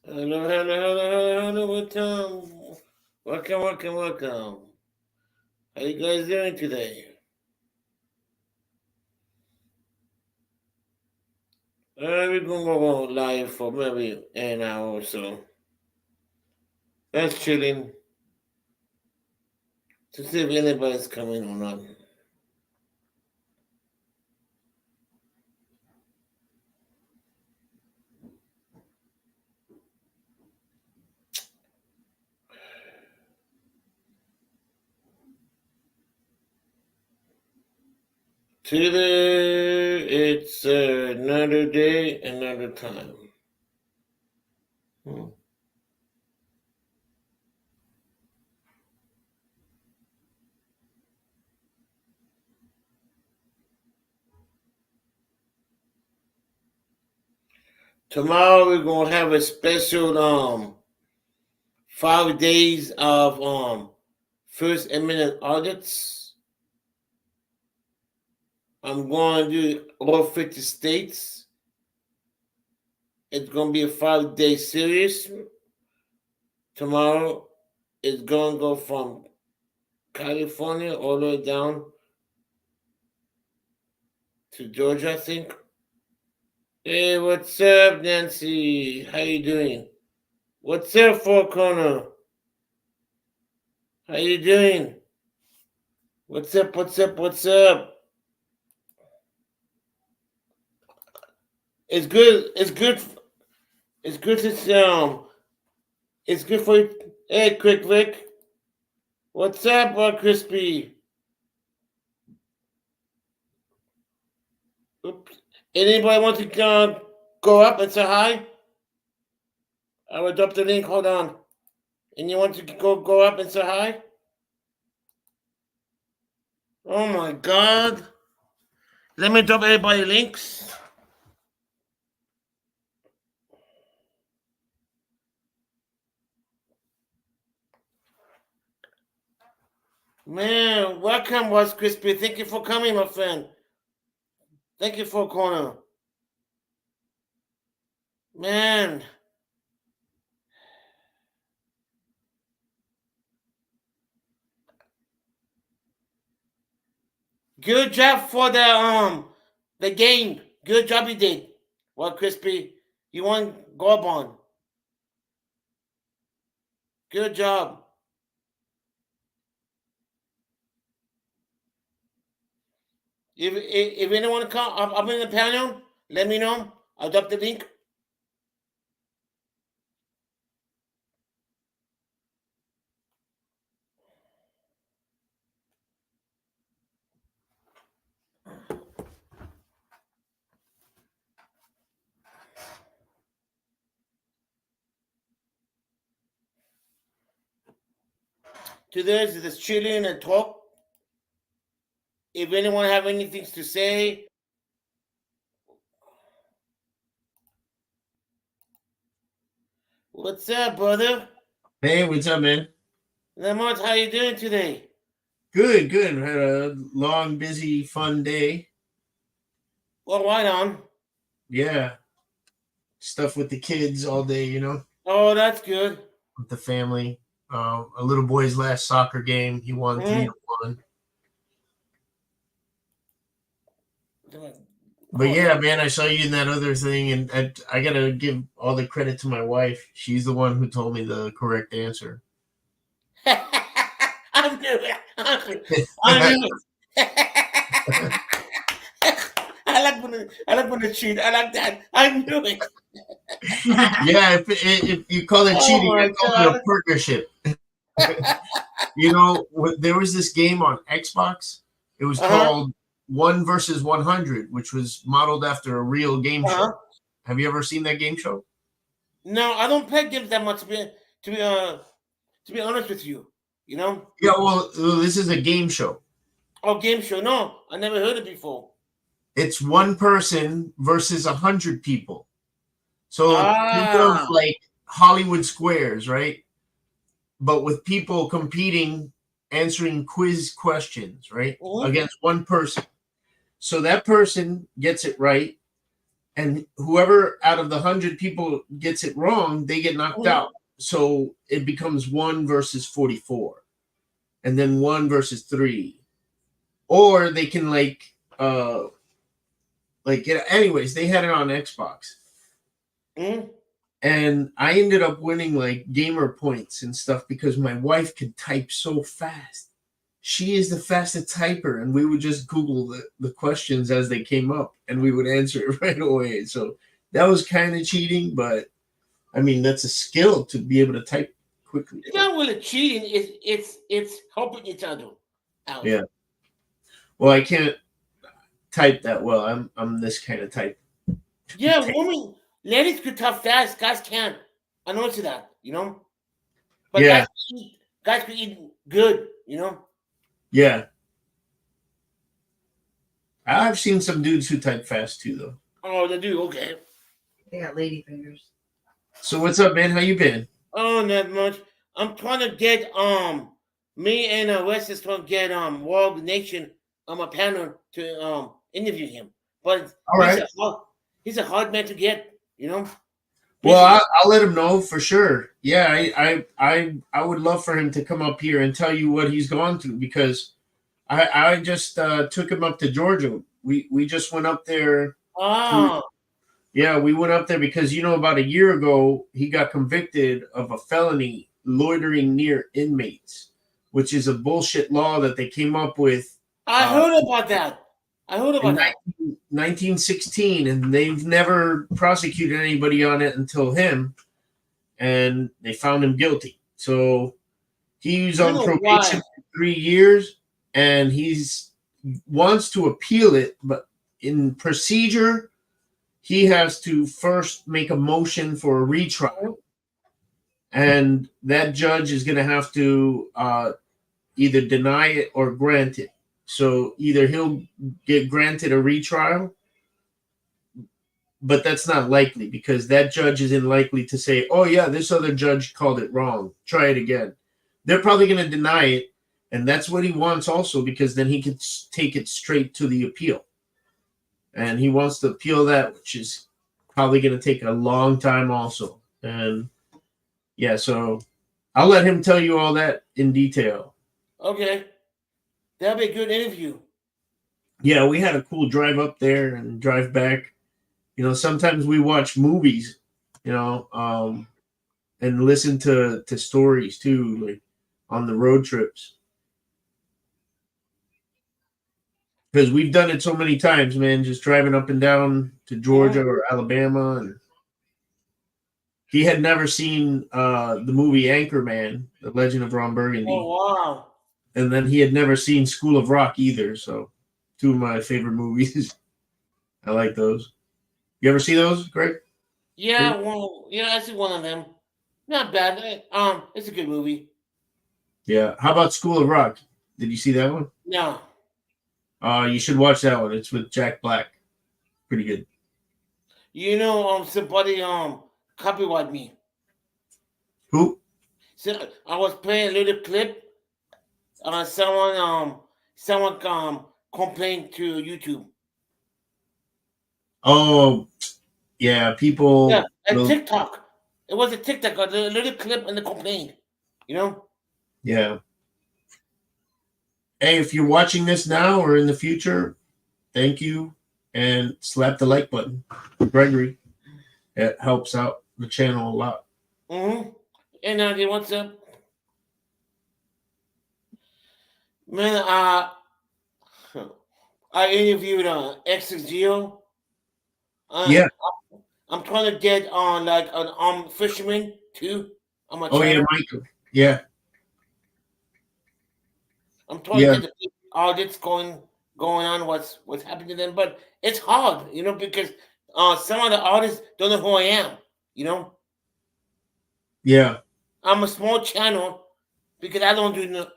Hello, hello, hello, hello, hello, welcome. Welcome, welcome, welcome. How you guys doing today? We're gonna go live for maybe an hour or so. Just chilling to see if anybody's coming or not. Today, it's another day, another time. Hmm. Tomorrow we're gonna have a special 5 days of First Amendment audits. I'm going to do all 50 states. It's going to be a 5 day series. Tomorrow, it's going to go from California all the way down to Georgia, I think. Hey, what's up, Nancy? How you doing? What's up, 4corner? How you doing? What's up, what's up, what's up? It's good, it's good, it's good it's good for you. Hey, Quick Vic. What's up, Crispy? Oops. Anybody want to go up and say hi? I will drop the link. Hold on. And you want to go up and say hi? Oh my God. Let me drop everybody links. Man, welcome, Was Crispy. Thank you for coming, my friend. Thank you for corner. Man. Good job for the game. Good job you did. What Crispy? You won Gorbon. Good job. If anyone come up in the panel, let me know. I'll drop the link. Today is just chilling and talk. If anyone have anything to say, what's up, brother? Hey, what's up, man? Lamont, how you doing today? Good, good. Had a long, busy, fun day. Well, right on. Yeah, stuff with the kids all day, Oh, that's good. with the family. A little boy's last soccer game, he won 3-1. But Hold yeah, on. man, I saw you in that other thing, and I gotta give all the credit to my wife. She's the one who told me the correct answer. I knew it. I knew it. I like when they cheat. I like that. I knew it. Yeah, if you call it Oh cheating, I my call it a God. partnership. There was this game on Xbox. It was Uh-huh. called One versus 100, which was modeled after a real game Uh-huh. show. Have you ever seen that game show? No, I don't play games that much to be uh to be honest with you. You know? Yeah, well, this is a game show. Oh, game show. No, I never heard it before. It's one person versus 100 people. So think of Ah. like Hollywood Squares, right? But with people competing, answering quiz questions, right? Mhm. Against one person. So that person gets it right, and whoever out of the 100 people gets it wrong, they get knocked out. So it becomes 1 versus 44, and then 1 versus 3, or they can anyways, they had it on Xbox. And I ended up winning like gamer points and stuff because my wife could type so fast. She is the fastest typer, and we would just Google the questions as they came up, and we would answer it right away. So that was kind of cheating, but I mean that's a skill to be able to type quickly. It's not really cheating. It's helping each other out. Yeah. Well, I can't type that well. I'm this kind of type. Yeah, ladies could type fast. Guys can't. I noticed that. But yeah, guys could eat good. Yeah. I've seen some dudes who type fast too, though. Oh, they do. Okay. They got lady fingers. So what's up, man? How you been? Oh, not much. I'm trying to get me and Wes is trying to get World Nation on my panel to interview him. But all right, he's a hard man to get. Well, I'll let him know for sure. Yeah, I would love for him to come up here and tell you what he's gone through because I just took him up to Georgia. We just went up there. Oh. Yeah, we went up there because about a year ago he got convicted of a felony loitering near inmates, which is a bullshit law that they came up with. I heard about that. I heard about that. 1916, and they've never prosecuted anybody on it until him, and they found him guilty. So he's on probation for 3 years, and he's wants to appeal it, but in procedure, he has to first make a motion for a retrial, and that judge is going to have to either deny it or grant it. So either he'll get granted a retrial, but that's not likely because that judge isn't likely to say, oh, yeah, this other judge called it wrong. Try it again. They're probably going to deny it, and that's what he wants also because then he can take it straight to the appeal. And he wants to appeal that, which is probably going to take a long time also. And, yeah, so I'll let him tell you all that in detail. Okay. That'll be a good interview. Yeah, we had a cool drive up there and drive back. Sometimes we watch movies, and listen to stories too, like on the road trips. Because we've done it so many times, man, just driving up and down to Georgia or Alabama. And he had never seen the movie Anchorman, The Legend of Ron Burgundy. Oh, wow. And then he had never seen School of Rock either. So 2 of my favorite movies. I like those. You ever see those, Greg? Yeah, I see one of them. Not bad. It's a good movie. Yeah. How about School of Rock? Did you see that one? No. You should watch that one. It's with Jack Black. Pretty good. Somebody copyrighted me. Who? So I was playing a little clip. Someone complained to YouTube. Oh, yeah, people. Yeah, TikTok. It was a TikTok, a little clip, and they complained. Yeah. Hey, if you're watching this now or in the future, thank you, and slap the like button, Gregory. It helps out the channel a lot. Mm-hmm. And what's up? Man, I interviewed XXGO. Yeah. I'm trying to get on like an fisherman too on my channel. Yeah, Michael. Yeah. I'm trying to get the audits going on, what's happening to them, but it's hard, because some of the artists don't know who I am, Yeah. I'm a small channel because I don't do no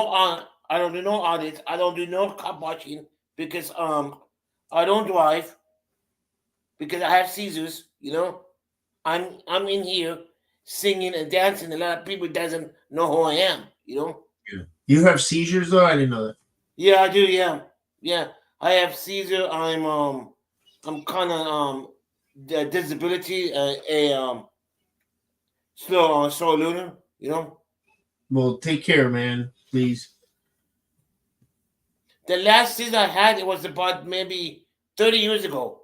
audits, I don't do no cop watching because I don't drive because I have seizures, I'm in here singing and dancing. A lot of people doesn't know who I am, Yeah. You have seizures though? I didn't know that. Yeah, I do. Yeah. I have seizure. I'm I'm kind of the disability a slow learner. You know, Well, take care, man. Please. the last season I had it was about maybe 30 years ago.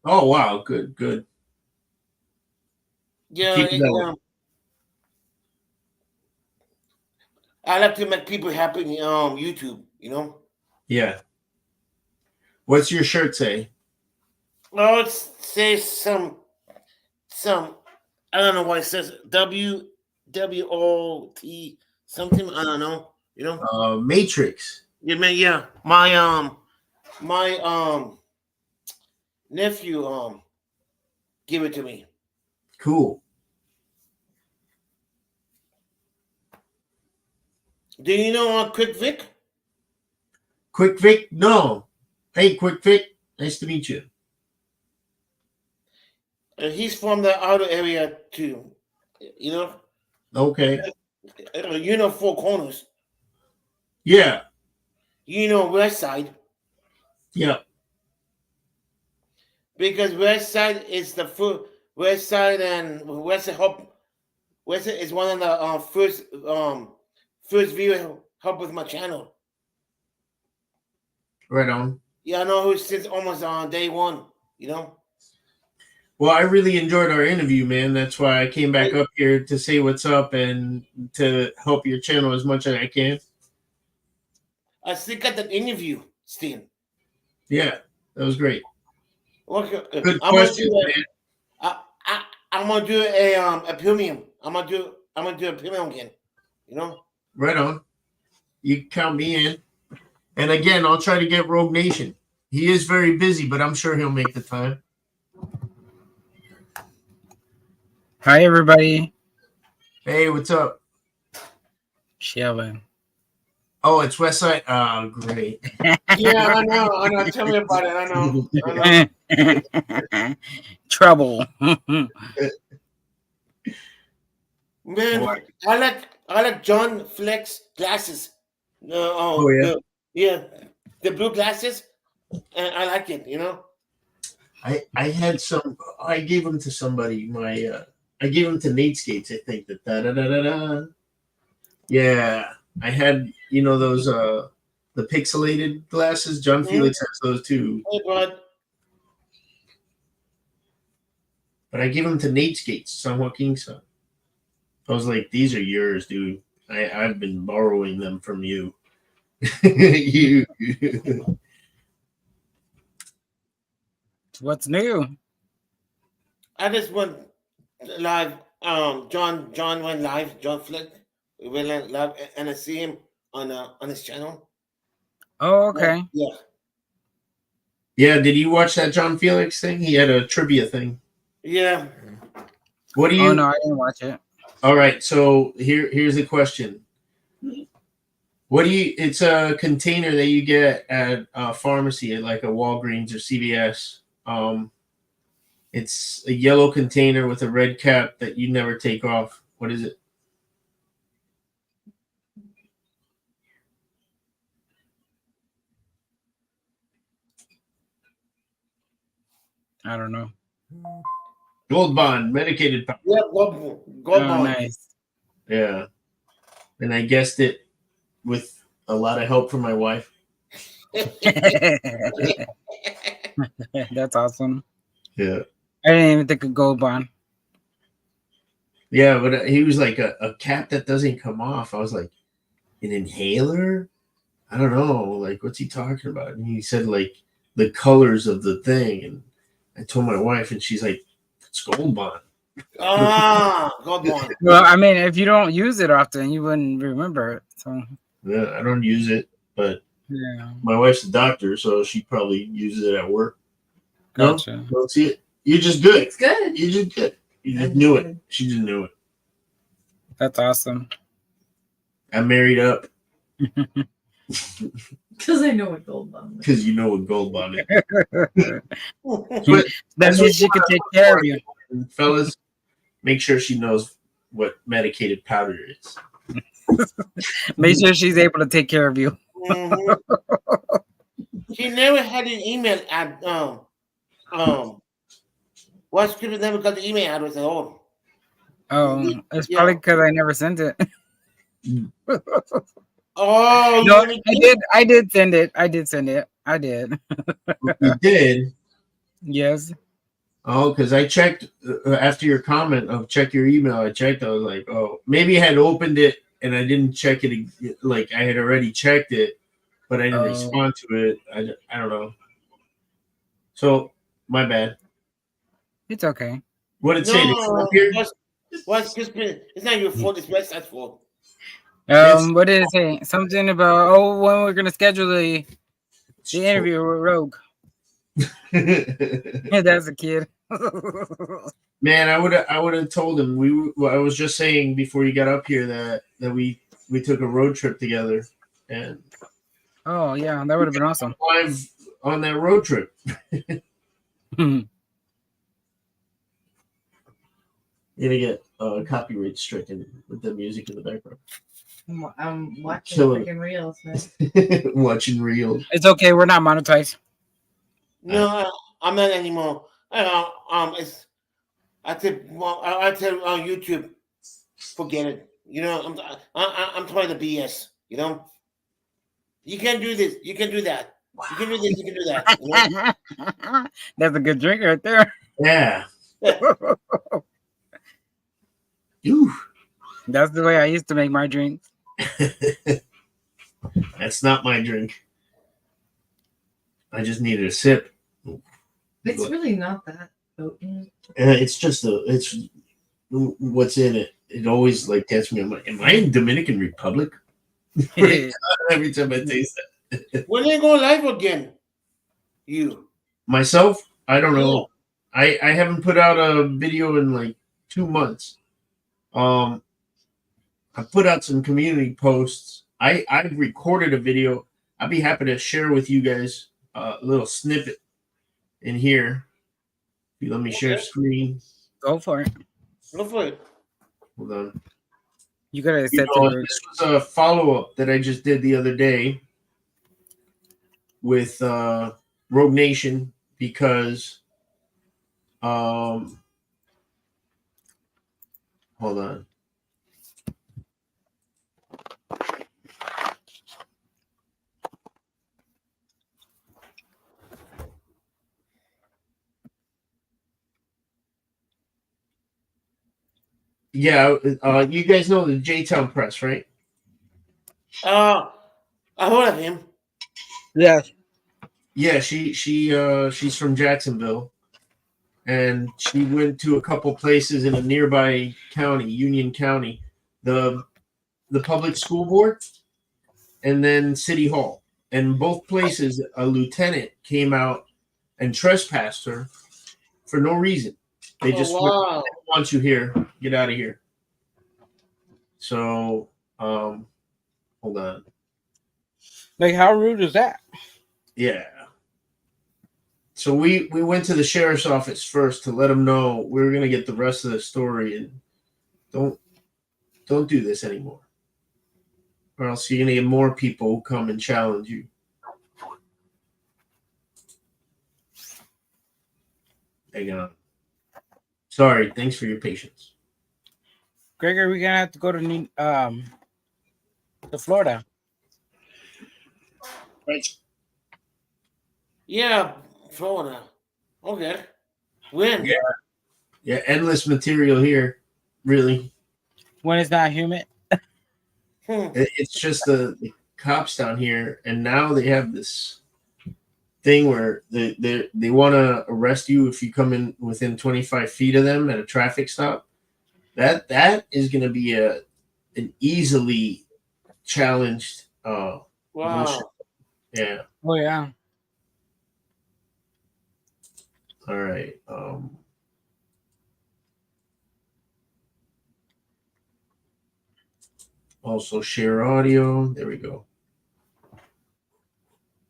Oh wow, good, good. Yeah, Keep it going. I like to make people happy. YouTube. You know, Yeah. What's your shirt say? well, it says some. I don't know what it says. WWOT something. I don't know. You know. Matrix. Yeah, man. Yeah, my nephew give it to me. Cool. Do you know Quick Vic? Quick Vic? No. Hey, Quick Vic. Nice to meet you. He's from the outer area too. You know, Okay. you know 4 corners. Yeah. You know Westside Yeah. because Westside is the first. Westside and Westside Hub. Westside is one of the first viewer help with my channel. Right on. Yeah, I know who since almost on day one. You know. Well, I really enjoyed our interview, man. That's why I came back Hey, up here to say what's up and to help your channel as much as I can. I still got that interview, Steen. Yeah, that was great. Okay, Good I'm gonna questions, do a, man. I'm gonna do a premium. I'm gonna do a premium again. You know. Right on. You count me in. And again, I'll try to get Rogue Nation. He is very busy, but I'm sure he'll make the time. Hi, everybody. Hey, what's up? Chilling. Oh, it's Westside. Oh, great. Yeah, I know. I know. Tell me about it. I know. Trouble. Man, Boy. I like John Flex glasses. Oh, yeah. Yeah, the blue glasses, and I like it. You know. I had some. I gave them to somebody. I gave them to Nate Skates. I think that da da da da da. Yeah, I had those the pixelated glasses. John Mm-hmm. Felix has those too. Hey, bud. But I gave them to Nate Skates, San Joaquin son. I was like, these are yours, dude. I've been borrowing them from you. you. What's new? I just went live. John went live. John Flex we went live, and I see him on his channel. Oh, okay. Yeah. Yeah, did you watch that John Felix thing? He had a trivia thing. Yeah. What do you? Oh no, I didn't watch it. All right, so here's the question. What do you? It's a container that you get at a pharmacy, at like a Walgreens or CVS. It's a yellow container with a red cap that you never take off. What is it? I don't know. Gold Bond, medicated powder. Yeah. Go Oh, on. nice. Yeah, and I guessed it with a lot of help from my wife. That's awesome. Yeah. I didn't even think of Gold Bond. Yeah, but he was like a cap that doesn't come off. I was like, an inhaler? I don't know. Like, what's he talking about? And he said, like, the colors of the thing. And I told my wife, and she's like, it's Gold Bond. Go on. Well, I mean, if you don't use it often, you wouldn't remember it. So Yeah, I don't use it, but yeah, my wife's a doctor, so she probably uses it at work. gotcha. No? Don't see it. You're just good. It's good. You just good. You just knew it. She just knew it. That's awesome. I'm married up Because I know what gold bond is. because you know what Gold Bond is. That That's means she can take care of you. And fellas, make sure she knows what medicated powder is. Make sure she's able to take care of you. Mhm. He never had an email West Crispin never got the email address at all. Oh, it's Yeah. probably because I never sent it. Oh, No, you I did. I did send it. I did send it. I did. You did. Yes. Oh, because I checked after your comment of check your email. I checked. I was like, oh, maybe I had opened it and I didn't check it. Like I had already checked it, but I didn't respond to it. I don't know. So my bad. It's okay. What did it say? Here? West Crispin. It's not your fault. It's Westside's fault. What did it say? Something about when we're gonna schedule the interview with Rogue. That's a kid. Man, I would have told him. I was just saying before you got up here that we took a road trip together, and oh yeah, that would have been awesome. Live on that road trip. You're gonna get copyright stricken with the music in the background. I'm watching freaking reels, man. Watching reels. It's okay. We're not monetized. No, I'm not anymore. It's I said on YouTube, forget it. You know, I'm tired of BS. You know, you can do this. You can do that. You can do this. You can do that. You know? That's a good drink right there. Yeah. Ooh. That's the way I used to make my drinks. That's not my drink. I just needed a sip. It's really not that potent. It's just it's what's in it. It always like gets me. I'm like, am I in Dominican Republic? Every time I taste that. When they go live again? You myself? I don't know. I haven't put out a video in like 2 months. I put out some community posts. I've recorded a video. I'd be happy to share with you guys a little snippet in here. If you let me share screen. Go for it. Go for it. Hold on. You gotta This was a follow-up that I just did the other day with Rogue Nation because hold on. Yeah, you guys know the J-Town Press, right? I heard of him. Yes. Yeah, she's from Jacksonville, and she went to a couple places in a nearby county, Union County, the public school board, and then City Hall. And both places, a lieutenant came out and trespassed her for no reason. They just went, "I don't want you here. Get out of here." So, hold on. Like, how rude is that? Yeah. So we went to the sheriff's office first to let them know we were gonna get the rest of the story, and don't do this anymore, or else you're gonna get more people who come and challenge you. Hang on. Sorry. Thanks for your patience. Gregor, we're gonna have to go to Florida. Right. Yeah, Florida. Okay. When? Yeah. Endless material here. Really. When it's not humid. It's just the cops down here, and now they have this thing where they want to arrest you if you come in within 25 feet of them at a traffic stop. That is going to be an easily challenged. Wow. Bullshit. Yeah. Oh yeah. All right. Also share audio. There we go.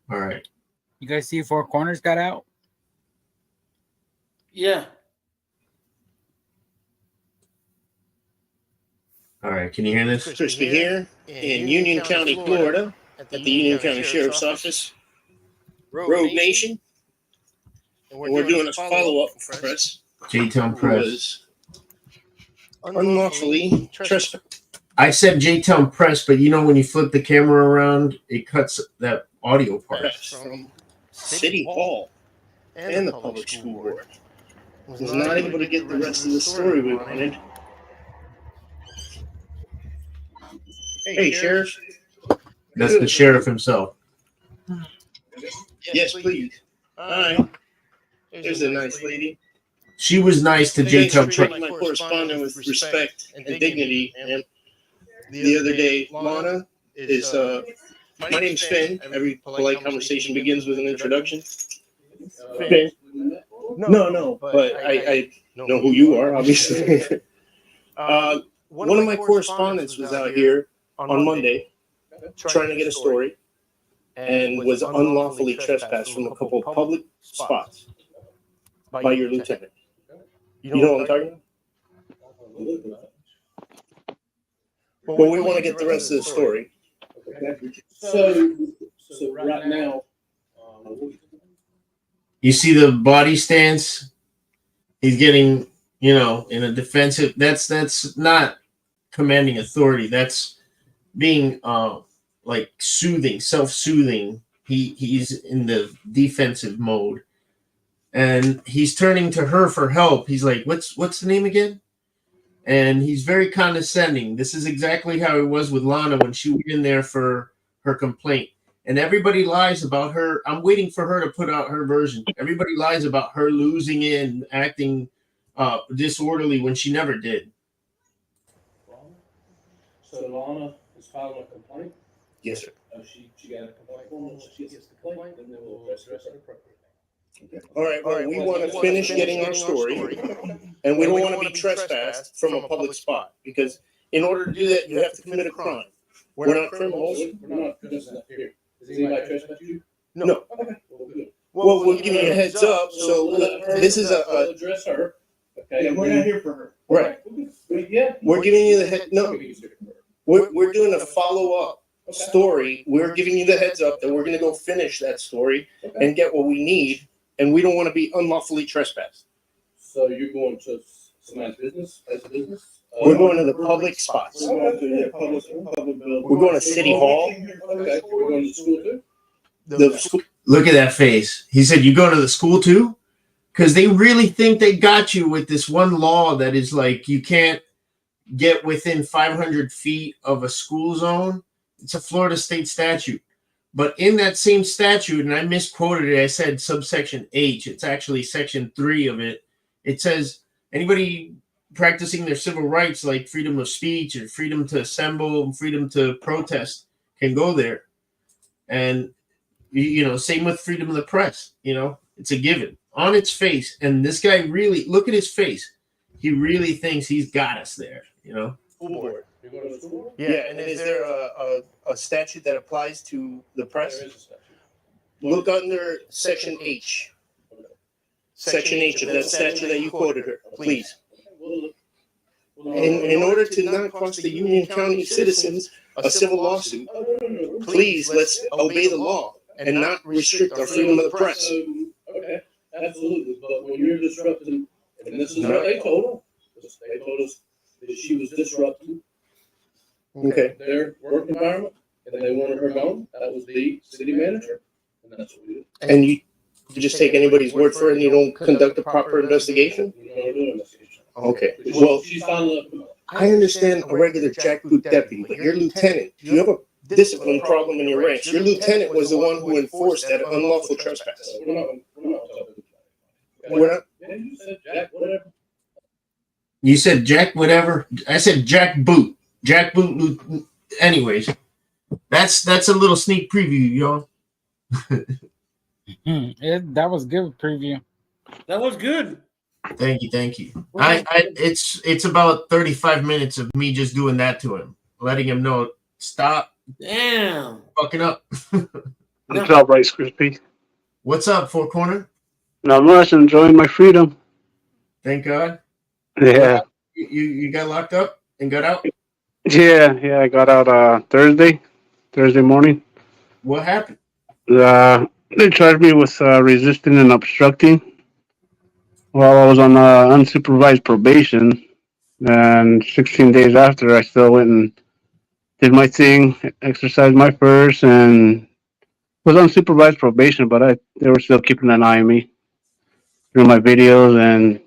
All right. You guys see 4 Corners got out? Yeah. All right. Can you hear this? Crispy here in Union County, Florida, at the Union County Sheriff's Office. Rogue Nation. and we're doing a follow-up press. J-Town Press. Was unlawfully trespassed. I said J-Town Press, but you know when you flip the camera around, it cuts that audio part. From City Hall and the Public School Board. Was not able to get the rest of the story we wanted. Hey, Sheriff. That's the sheriff himself. Yes, please. Hi. There's a nice lady. She was nice to J-Town Press. My correspondent with respect and dignity. And the other day, Lana is, my name's Finn. Every polite conversation begins with an introduction. Finn. No, but I know who you are, obviously. One of my correspondents was out here on Monday trying to get a story and was unlawfully trespassed from a couple of public spots by your lieutenant. You know what I'm talking about? Well, we want to get the rest of the story. So right now, You see the body stance? He's getting, in a defensive. That's not commanding authority. That's being like soothing, self-soothing. He's in the defensive mode, and he's turning to her for help. He's like, "What's the name again?" And he's very condescending. This is exactly how it was with Lana when she went in there for her complaint. And everybody lies about her. I'm waiting for her to put out her version. Everybody lies about her losing in, acting disorderly when she never did. so Lana is filing a complaint. Yes, sir. She got a complaint form. Once she gets the complaint, then we'll address it appropriately. All right, well, we want to finish getting our story, and we don't want to be trespassed from a public spot, because in order to do that, you have to commit a crime. We're not criminals. We're not doing that here. Does anybody trespass you? No. Okay, well, good. Well, we'll give you a heads up. So this is I'll a address her. Okay, and we're not here for her. right. Yeah. We're giving you the head. No, we're doing a follow-up story. We're giving you the heads up that we're going to go finish that story and get what we need, and we don't want to be unlawfully trespassed. So you're going to somebody's business as a business? We're going to the public spots. We're going to public building. We're going to City Hall. Okay, we're going to school too? The school. Look at that face. He said, "You go to the school too?" Because they really think they got you with this one law that is like you can't get within 500 feet of a school zone. It's a Florida state statute. But in that same statute, and I misquoted it, I said subsection H. It's actually section 3 of it. It says anybody practicing their civil rights like freedom of speech or freedom to assemble, freedom to protest can go there. And, same with freedom of the press, it's a given on its face. And this guy really, look at his face. He really thinks he's got us there, School board. You go to the school board? Yeah, and is there a statute that applies to the press? There is a statute. Look under section H. Section H of that statute that you quoted her, please. In order to not cost the Union County citizens a civil lawsuit, please let's obey the law and not restrict our freedom of the press. Okay, absolutely. But when you're disrupting, and this is what they told us, they told us that she was disrupting Okay. their work environment, and they wanted her gone. That was the city manager, and that's what we did. And you just take anybody's word for it and you don't conduct a proper investigation? We don't do an investigation. Okay. Well, She's following up. I understand a regular jackboot deputy, but your lieutenant, you have a discipline problem in your ranks. Your lieutenant was the one who enforced that unlawful trespass. We're not talking. We're not. Yeah, you said Jack, whatever. You said Jack whatever. I said Jack Boot. Jack Boot. Anyways, that's a little sneak preview, y'all. That was good preview. That was good. Thank you. It's about 35 minutes of me just doing that to him, letting him know, stop Damn. fucking up. What's up, Rice Krispie? What's up, 4corner? Not much. Enjoying my freedom. Thank God. Yeah. You got locked up and got out? Yeah. I got out Thursday morning. What happened? They charged me with resisting and obstructing. while I was on unsupervised probation, and 16 days after, I still went and did my thing, exercised my first, and was on supervised probation. But they were still keeping an eye on me through my videos, and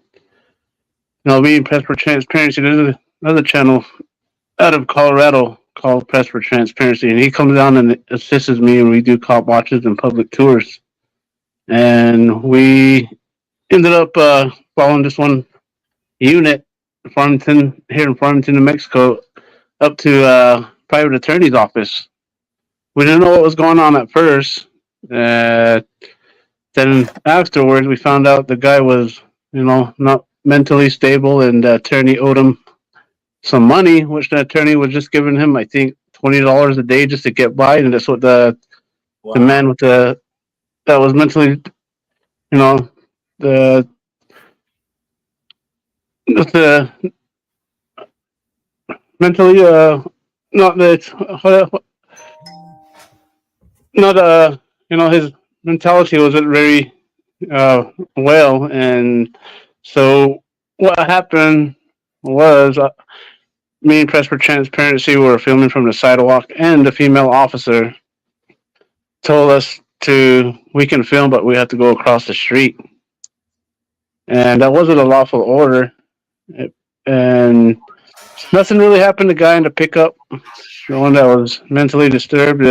being pressed for transparency. There's another channel out of Colorado called Press for Transparency, and he comes down and assists me, and we do cop watches and public tours. And we ended up following this one unit, Farmington, here in Farmington, New Mexico, up to private attorney's office. We didn't know what was going on at first. Then afterwards, we found out the guy was, not mentally stable, and the attorney owed him some money, which the attorney was just giving him, I think, $20 a day just to get by, and that's what the man that was mentally, the mentally not that not his mentality wasn't very well, and so what happened was me and Press for Transparency were filming from the sidewalk, and the female officer told us we can film, but we have to go across the street, and that wasn't a lawful order. And nothing really happened. The guy in the pickup, the one that was mentally disturbed,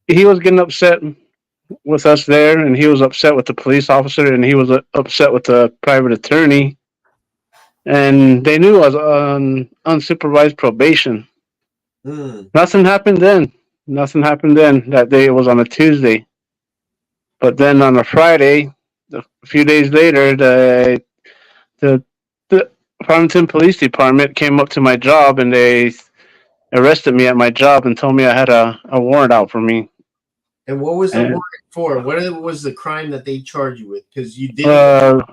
he was getting upset with us there, and he was upset with the police officer, and he was upset with the private attorney. And they knew I was on unsupervised probation. Nothing happened then. That day, it was on a Tuesday. But then on a Friday, a few days later, the Farmington Police Department came up to my job, and they arrested me at my job and told me I had a warrant out for me. And what was the warrant for? What was the crime that they charged you with? Because you didn't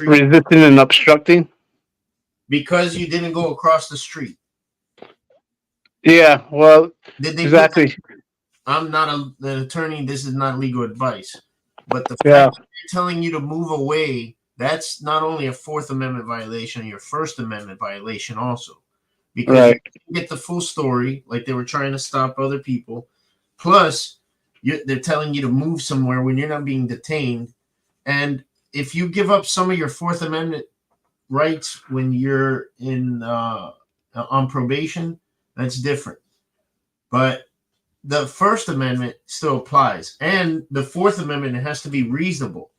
resisting and obstructing. Because you didn't go across the street. Yeah, well, did they exactly. I'm not an attorney. This is not legal advice. But the fact that they're telling you to move away, that's not only a Fourth Amendment violation, your First Amendment violation also. Because you get the full story, like they were trying to stop other people. Plus, they're telling you to move somewhere when you're not being detained. And if you give up some of your Fourth Amendment rights when you're on probation, that's different. But the First Amendment still applies, and the Fourth Amendment, it has to be reasonable.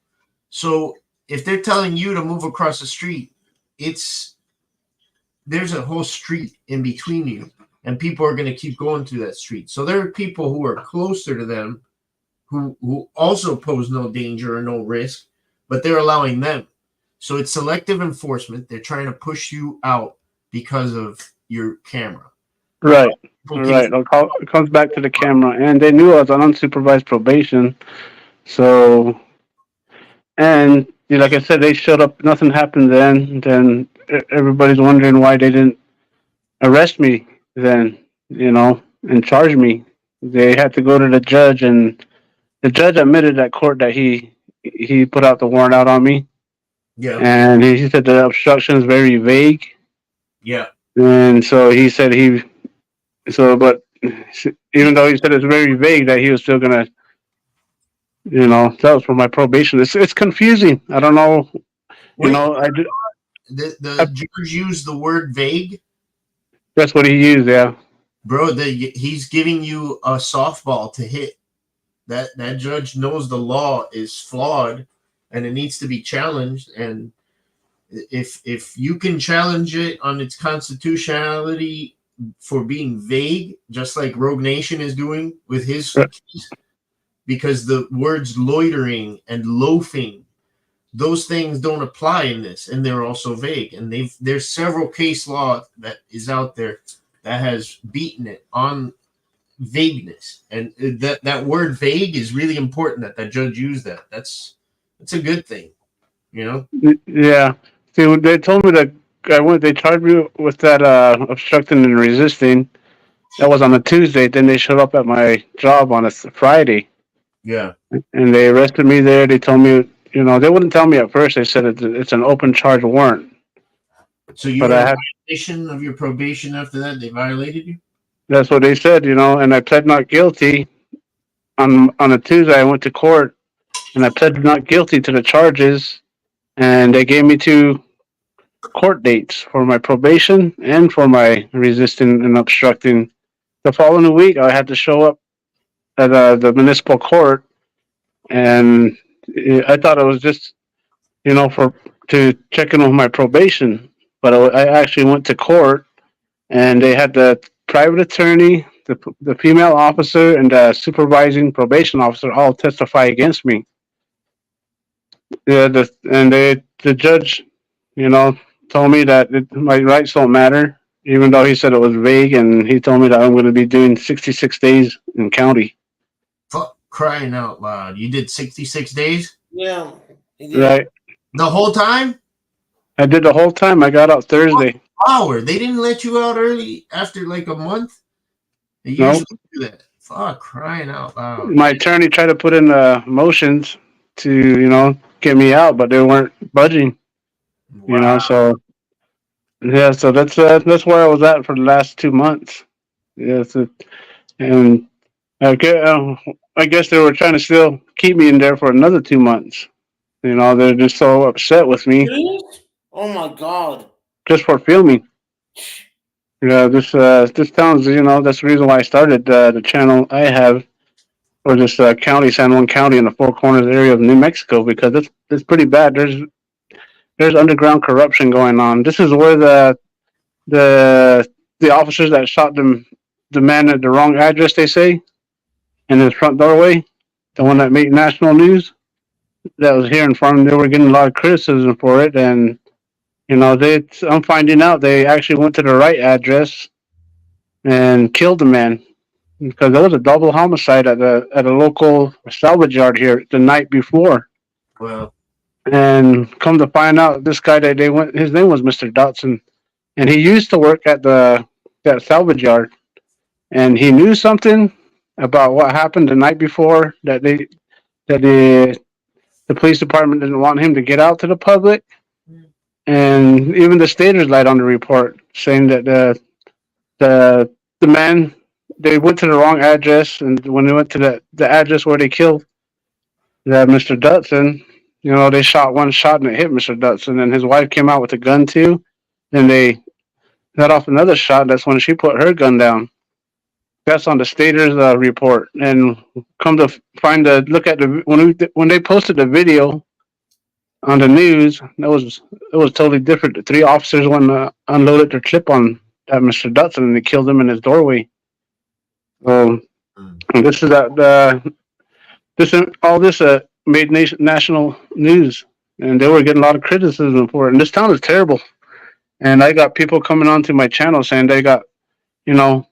So if they're telling you to move across the street, there's a whole street in between you, and people are going to keep going through that street. So there are people who are closer to them who also pose no danger or no risk, but they're allowing them. So it's selective enforcement. They're trying to push you out because of your camera. Right. It comes back to the camera. And they knew I was on unsupervised probation. So, and like I said, they showed up. Nothing happened then. Then everybody's wondering why they didn't arrest me then, and charge me. They had to go to the judge, and the judge admitted at court that he put out the warrant out on me. Yeah. And he said the obstruction is very vague. Yeah. And so he said but even though he said it's very vague, that he was still gonna, that was for my probation. It's confusing. I don't know. The judge used the word vague. That's what he used, yeah. Bro, he's giving you a softball to hit. That judge knows the law is flawed and it needs to be challenged. And if you can challenge it on its constitutionality for being vague, just like Rogue Nation is doing with his case, because the words loitering and loafing, those things don't apply in this, and they're also vague. And there's several case law that is out there that has beaten it on vagueness, and that word vague is really important that judge used that. That's a good thing, Yeah. See, they told me that they charged me with that obstructing and resisting. That was on a Tuesday. Then they showed up at my job on a Friday. Yeah. And they arrested me there. They told me you know, they wouldn't tell me at first. They said it's an open charge warrant. So you But were I in had, violation of your probation after that? They violated you? that's what they said, you know, and I pled not guilty on a Tuesday. I went to court and I pled not guilty to the charges, and they gave me 2 court dates for my probation and for my resisting and obstructing. The following week, I had to show up at the municipal court, and I thought it was just, you know, for to check in with my probation, but I actually went to court, and they had the private attorney, the female officer, and the supervising probation officer all testify against me. Yeah, the judge, you know, told me that my rights don't matter, even though he said it was vague, and he told me that I'm going to be doing 66 days in county. Fuck, crying out loud. You did 66 days? Yeah. Right. The whole time? I did the whole time. I got out Thursday. Hour. They didn't let you out early after like a month? They No. usually do that. Fuck, crying out loud. My attorney tried to put in motions to, you know, get me out, but they weren't budging. You know, so yeah, so that's where I was at for the last 2 months. Yeah, and I guess they were trying to still keep me in there for another 2 months. You know, they're just so upset with me Oh my God. just for filming. Yeah, this town's, you know, that's the reason why I started the channel I have for this county, San Juan County, in the Four Corners area of New Mexico, because it's pretty bad. There's underground corruption going on. This is where the officers that shot the man at the wrong address, they say, in his front doorway, the one that made national news, that was here in front. They were getting a lot of criticism for it, and you know, I'm finding out they actually went to the right address and killed the man, because there was a double homicide at a local salvage yard here the night before. Well, and come to find out, this guy that they went, his name was Mr. Dotson, and he used to work at that salvage yard, and he knew something about what happened the night before that the police department didn't want him to get out to the public, and even the staters lied on the report saying that the man, they went to the wrong address, and when they went to the address where they killed that Mr. Dutson, you know, they shot one shot and it hit Mr. Dutson, and his wife came out with a gun too, and they let off another shot. That's when she put her gun down. That's on the staters report, and come to find look at when they posted the video on the news, it was totally different. The 3 officers went unloaded their clip on that Mr. Dutson, and they killed him in his doorway. And this is all this made national news, and they were getting a lot of criticism for it. And this town is terrible. And I got people coming onto my channel saying they got, you know,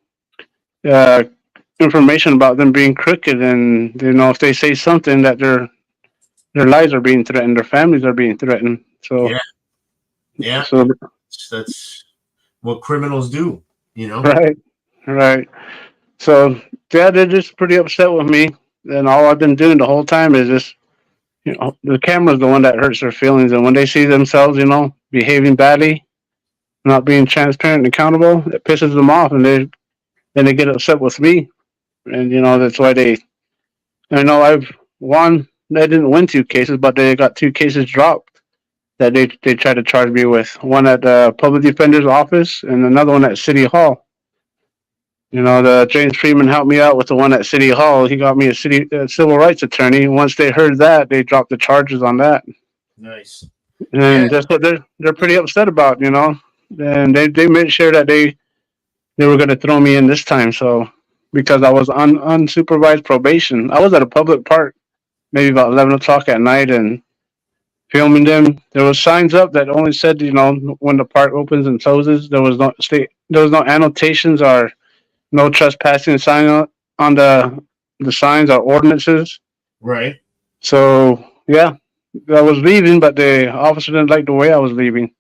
information about them being crooked, and you know, if they say something, that their lives are being threatened, their families are being threatened. So yeah, so that's what criminals do, you know. Right. So yeah, they're just pretty upset with me, and all I've been doing the whole time is just, you know, the camera's the one that hurts their feelings, and when they see themselves, you know, behaving badly, not being transparent and accountable, it pisses them off, and they get upset with me, and you know, that's why I know they didn't win 2 cases, but they got 2 cases dropped that they tried to charge me with. One at the public defender's office and another one at City Hall. You know, the James Freeman helped me out with the one at City Hall. He got me a civil rights attorney. Once they heard that, they dropped the charges on that. Nice. And that's what they're pretty upset about, you know. And they made sure that they were going to throw me in this time. So because I was on unsupervised probation, I was at a public park maybe about 11 o'clock at night and filming them. There was signs up that only said, you know, when the park opens and closes. There was no annotations or no trespassing sign on the signs or ordinances. Right. So yeah, I was leaving, but the officer didn't like the way I was leaving,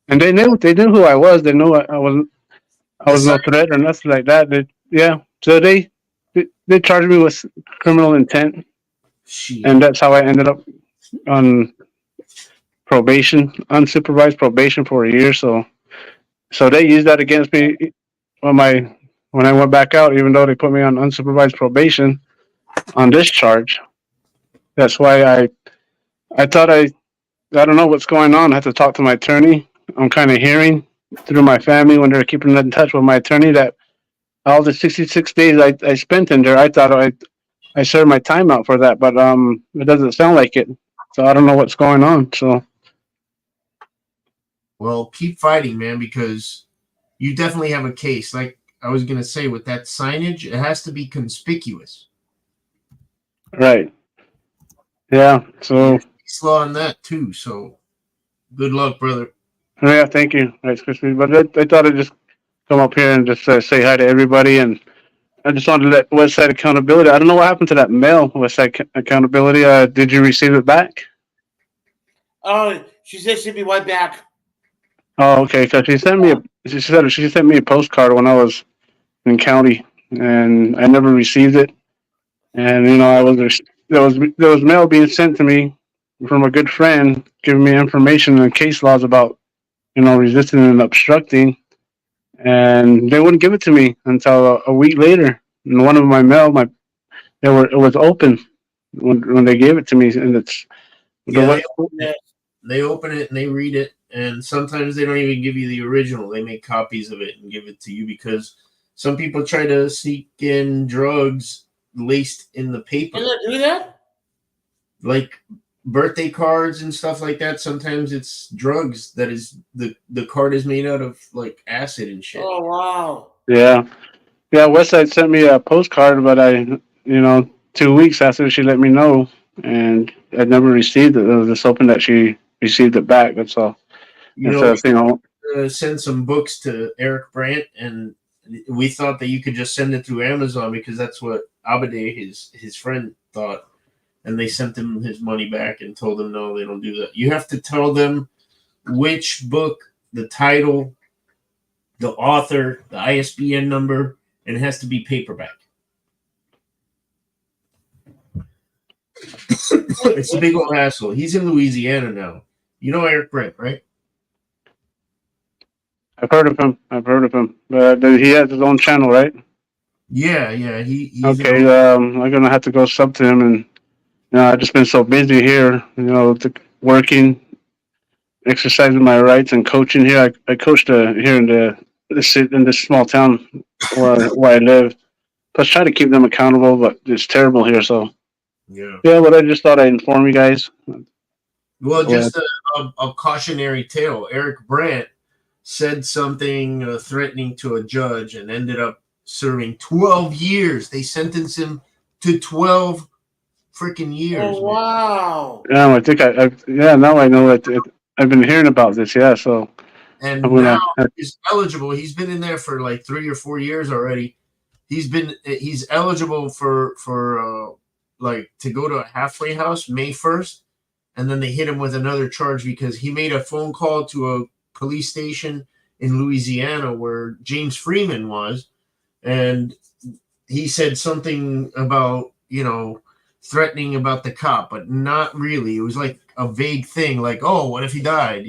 and they knew who I was. They knew I was no threat or nothing like that. So they charged me with criminal intent, and that's how I ended up on probation, unsupervised probation for a year. So they used that against me when I went back out, even though they put me on unsupervised probation on this charge. That's why I thought I don't know what's going on. I have to talk to my attorney. I'm kind of hearing through my family when they're keeping in touch with my attorney that all the 66 days I spent in there, I thought I served my time out for that, but it doesn't sound like it. So I don't know what's going on. So Well, keep fighting, man, because you definitely have a case. Like I was gonna say, with that signage, it has to be conspicuous. right, yeah. So There's law on that too. So good luck, brother. yeah, thank you. Right, Christmas. But I thought I'd just come up here and just say hi to everybody, and I just wanted to let Westside Accountability. I don't know what happened to that mail, Westside Accountability. Did you receive it back? Oh, she said she'd be right back. Oh, okay. So she sent me she sent me a postcard when I was in county, and I never received it. And I was there was mail being sent to me from a good friend, giving me information and case laws about resisting and obstructing, and they wouldn't give it to me until a week later. And one of my mail, it was open when they gave it to me, and it's Yeah, they open it and they read it, and sometimes they don't even give you the original. They make copies of it and give it to you because some people try to sneak in drugs laced in the paper. Can I do that? Like birthday cards and stuff like that. Sometimes it's drugs that is the card is made out of like acid and shit. Oh wow. yeah. Westside sent me a postcard, but 2 weeks after she let me know, and I never received it. It was just hoping that she received it back. That's all. Send some books to Eric Brandt, and we thought that you could just send it through Amazon because that's what Abade, his friend, thought. And they sent him his money back and told him, no, they don't do that. You have to tell them which book, the title, the author, the ISBN number, and it has to be paperback. It's a big old hassle. He's in Louisiana now. You know Eric Brandt, right? I've heard of him. But he has his own channel, right? Yeah. He's okay. I'm gonna have to go sub to him, and I've just been so busy here. Working, exercising my rights, and coaching here. I coached here in this small town where I live. Plus, try to keep them accountable, but it's terrible here. So yeah. But I just thought I'd inform you guys. Well, just a cautionary tale. Eric Brandt said something threatening to a judge and ended up serving 12 years. They sentenced him to 12 freaking years. Oh, wow. Yeah, I think now I know that I've been hearing about this. Yeah, so. And now he's eligible. He's been in there for like 3 or 4 years already. He's eligible for like to go to a halfway house May 1st. And then they hit him with another charge because he made a phone call to a police station in Louisiana where James Freeman was. And he said something about, threatening about the cop, but not really. It was like a vague thing, like, oh, what if he died,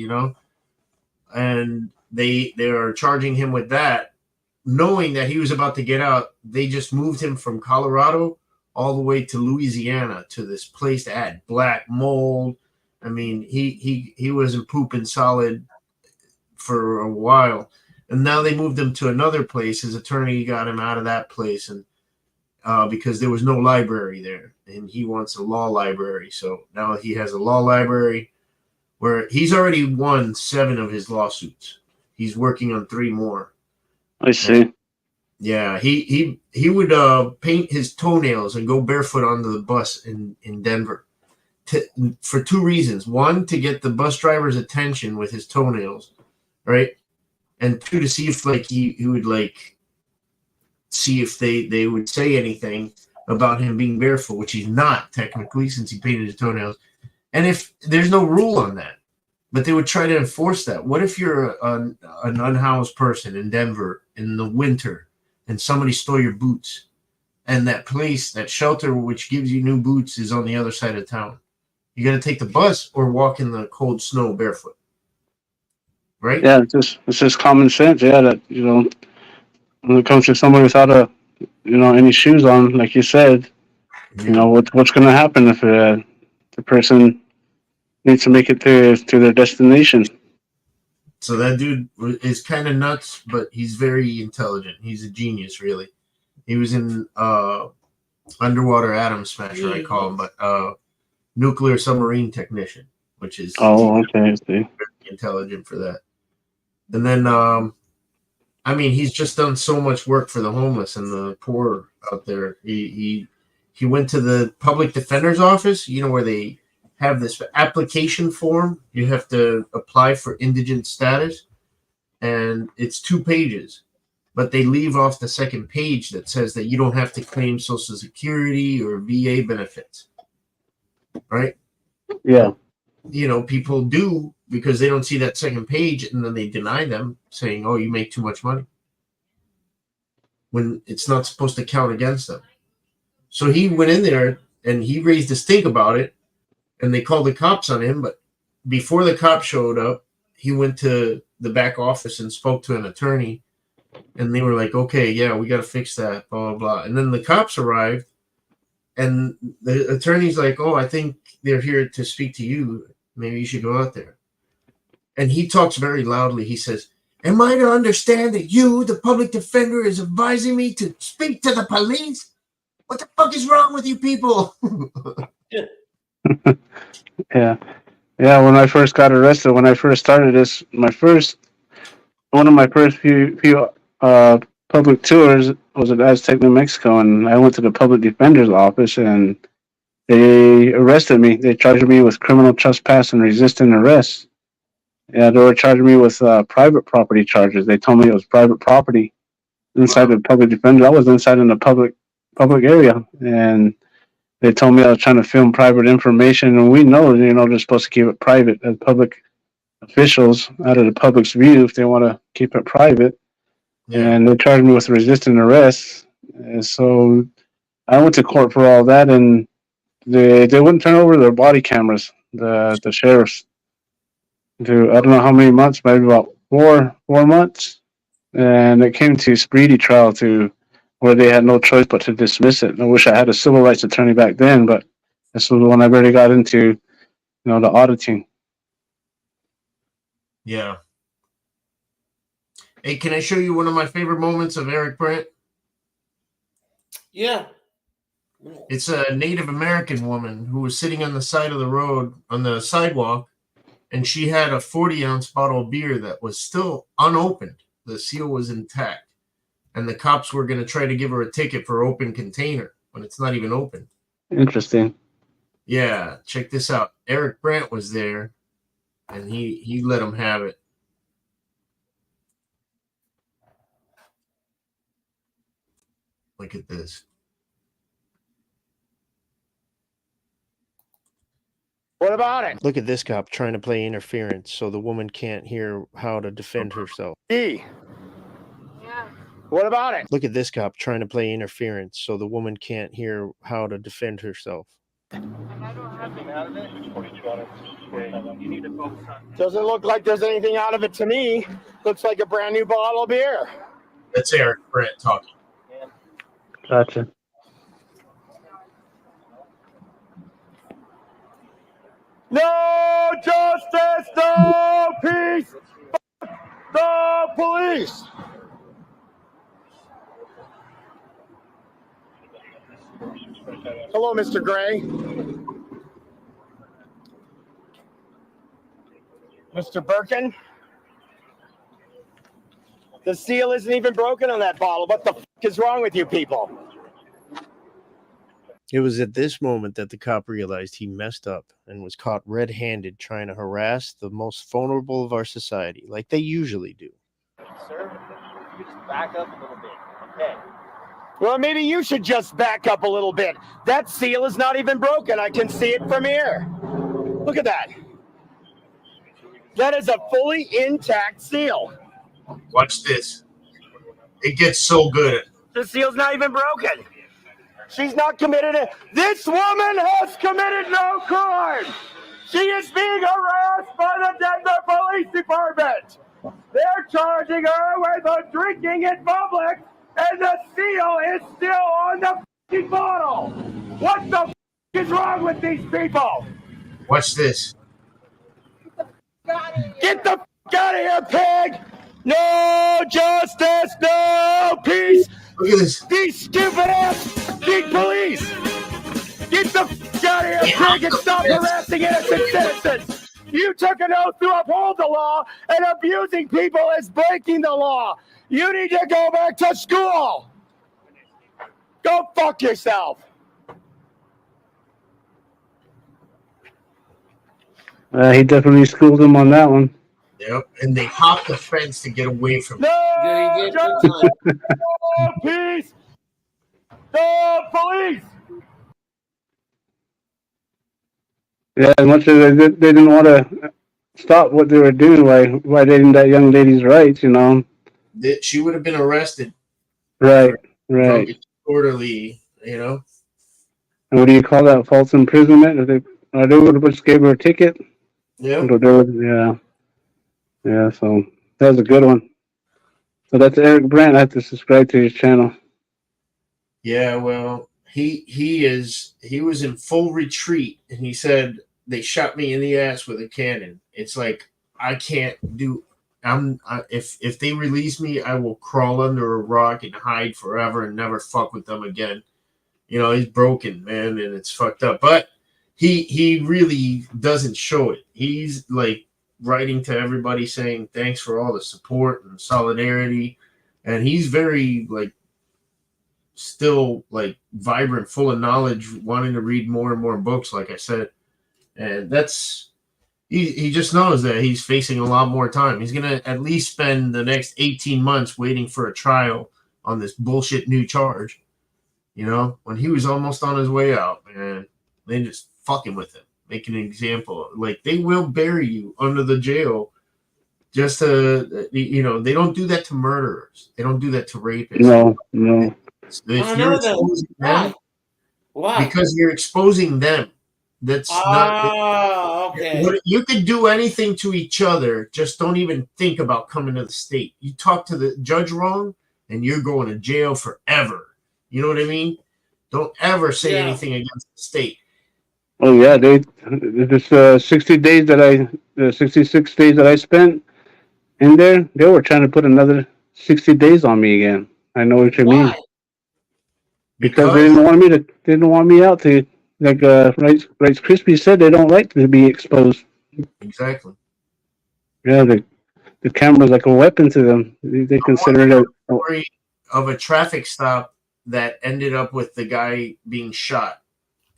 And they are charging him with that, knowing that he was about to get out. They just moved him from Colorado all the way to Louisiana to this place that had black mold. I mean, he wasn't pooping solid for a while. And now they moved him to another place. His attorney got him out of that place, and because there was no library there, and he wants a law library. So now he has a law library where he's already won 7 of his lawsuits. He's working on 3 more. I see. And yeah, he would paint his toenails and go barefoot onto the bus in Denver for 2 reasons. 1, to get the bus driver's attention with his toenails, right? And 2, to see if he would see if they would say anything about him being barefoot, which he's not technically since he painted his toenails. And if there's no rule on that, but they would try to enforce that. What if you're an unhoused person in Denver in the winter and somebody stole your boots, and that place, that shelter which gives you new boots, is on the other side of town? You got to take the bus or walk in the cold snow barefoot. Right? Yeah, it's just common sense. Yeah, that when it comes to somebody without any shoes on, like you said, what's going to happen if the person needs to make it to their destination? So that dude is kind of nuts, but he's very intelligent. He's a genius, really. He was in Underwater Atom Smasher, I call him, but nuclear submarine technician, which is okay. Very intelligent for that. And then, he's just done so much work for the homeless and the poor out there. He went to the public defender's office, where they have this application form. You have to apply for indigent status, and it's 2 pages. But they leave off the second page that says that you don't have to claim Social Security or VA benefits. Right? Yeah. People do because they don't see that second page, and then they deny them, saying, "Oh, you make too much money," when it's not supposed to count against them. So he went in there and he raised a stink about it, and they called the cops on him. But before the cops showed up, he went to the back office and spoke to an attorney, and they were like, "Okay, yeah, we got to fix that, blah, blah, blah." And then the cops arrived, and the attorney's like, "Oh, I think they're here to speak to you. Maybe you should go out there." And he talks very loudly. He says, "Am I to understand that you, the public defender, is advising me to speak to the police? What the fuck is wrong with you people?" Yeah. When I first got arrested, when I first started this, one of my first few public tours was at Aztec, New Mexico, and I went to the public defender's office, and they arrested me. They charged me with criminal trespass and resisting arrest. Yeah, they were charging me with private property charges. They told me it was private property inside the public defender. I was inside in the public area, and they told me I was trying to film private information. And we know, they're supposed to keep it private as public officials, out of the public's view, if they want to keep it private. Yeah. And they charged me with resisting arrest. And so I went to court for all that, and they wouldn't turn over their body cameras, the sheriffs. I don't know how many months, maybe about 4 months. And it came to speedy trial where they had no choice but to dismiss it. I wish I had a civil rights attorney back then, but this was when I really got into, the auditing. Yeah. Hey, can I show you one of my favorite moments of Eric Brandt? Yeah. It's a Native American woman who was sitting on the side of the road, on the sidewalk, and she had a 40-ounce bottle of beer that was still unopened. The seal was intact. And the cops were going to try to give her a ticket for open container when it's not even open. Interesting. Yeah, check this out. Eric Brandt was there, and he let him have it. Look at this. What about it? Look at this cop trying to play interference so the woman can't hear how to defend herself. D. Yeah. What about it? Look at this cop trying to play interference so the woman can't hear how to defend herself. Doesn't look like there's anything out of it to me. Looks like a brand new bottle of beer. That's Eric Brandt talking. Gotcha. No justice, no peace, the police. Hello, Mr. Gray. Mr. Birkin? The seal isn't even broken on that bottle. What the f*** is wrong with you people? It was at this moment that the cop realized he messed up and was caught red-handed trying to harass the most vulnerable of our society, like they usually do. Sir, you just back up a little bit, okay? Well, maybe you should just back up a little bit. That seal is not even broken. I can see it from here. Look at that. That is a fully intact seal. Watch this. It gets so good. The seal's not even broken. She's not committed it. This woman has committed no crime. She is being harassed by the Denver Police Department. They're charging her with drinking in public, and the seal is still on the f***ing bottle. What the f*** is wrong with these people? Watch this. Get the f*** out of here, pig! No justice, no peace! Look at this. These stupid ass pig police! Get the f*** out of here, pig, and stop harassing innocent citizens! You took an oath to uphold the law, and abusing people is breaking the law. You need to go back to school. Go fuck yourself. He definitely schooled him on that one. Yep, and they hopped the fence to get away from it. No justice, no peace, no police. Yeah, as much as they didn't want to stop what they were doing, why didn't that young lady's rights, you know? She would have been arrested. Right. Disorderly, you know. And what do you call that? False imprisonment? They would have just gave her a ticket. Yeah. Yeah. So that was a good one. So that's Eric Brandt. I have to subscribe to his channel. Yeah. Well, he was in full retreat, and he said they shot me in the ass with a cannon. It's like I can't do. If they release me, I will crawl under a rock and hide forever and never fuck with them again. You know, he's broken, man, and it's fucked up. But he really doesn't show it. He's like writing to everybody saying thanks for all the support and solidarity, and he's very like still like vibrant, full of knowledge, wanting to read more and more books, like I said. And that's he just knows that he's facing a lot more time. He's gonna at least spend the next 18 months waiting for a trial on this bullshit new charge. You know, when he was almost on his way out, man, they just fucking with him, making an example. Like, they will bury you under the jail just to, you know, they don't do that to murderers. They don't do that to rapists. No. If you're exposing them, why? Because you're exposing them. That's not okay. You could do anything to each other, just don't even think about coming to the state. You talk to the judge wrong, and you're going to jail forever. You know what I mean? Don't ever say anything against the state. Oh yeah, this 60 days the 66 days that I spent in there, they were trying to put another 60 days on me again. I know what you mean. Because they didn't want me out to, like Rice Krispie said, they don't like to be exposed. Exactly. Yeah, the camera's like a weapon to them. They consider it a story of a traffic stop that ended up with the guy being shot,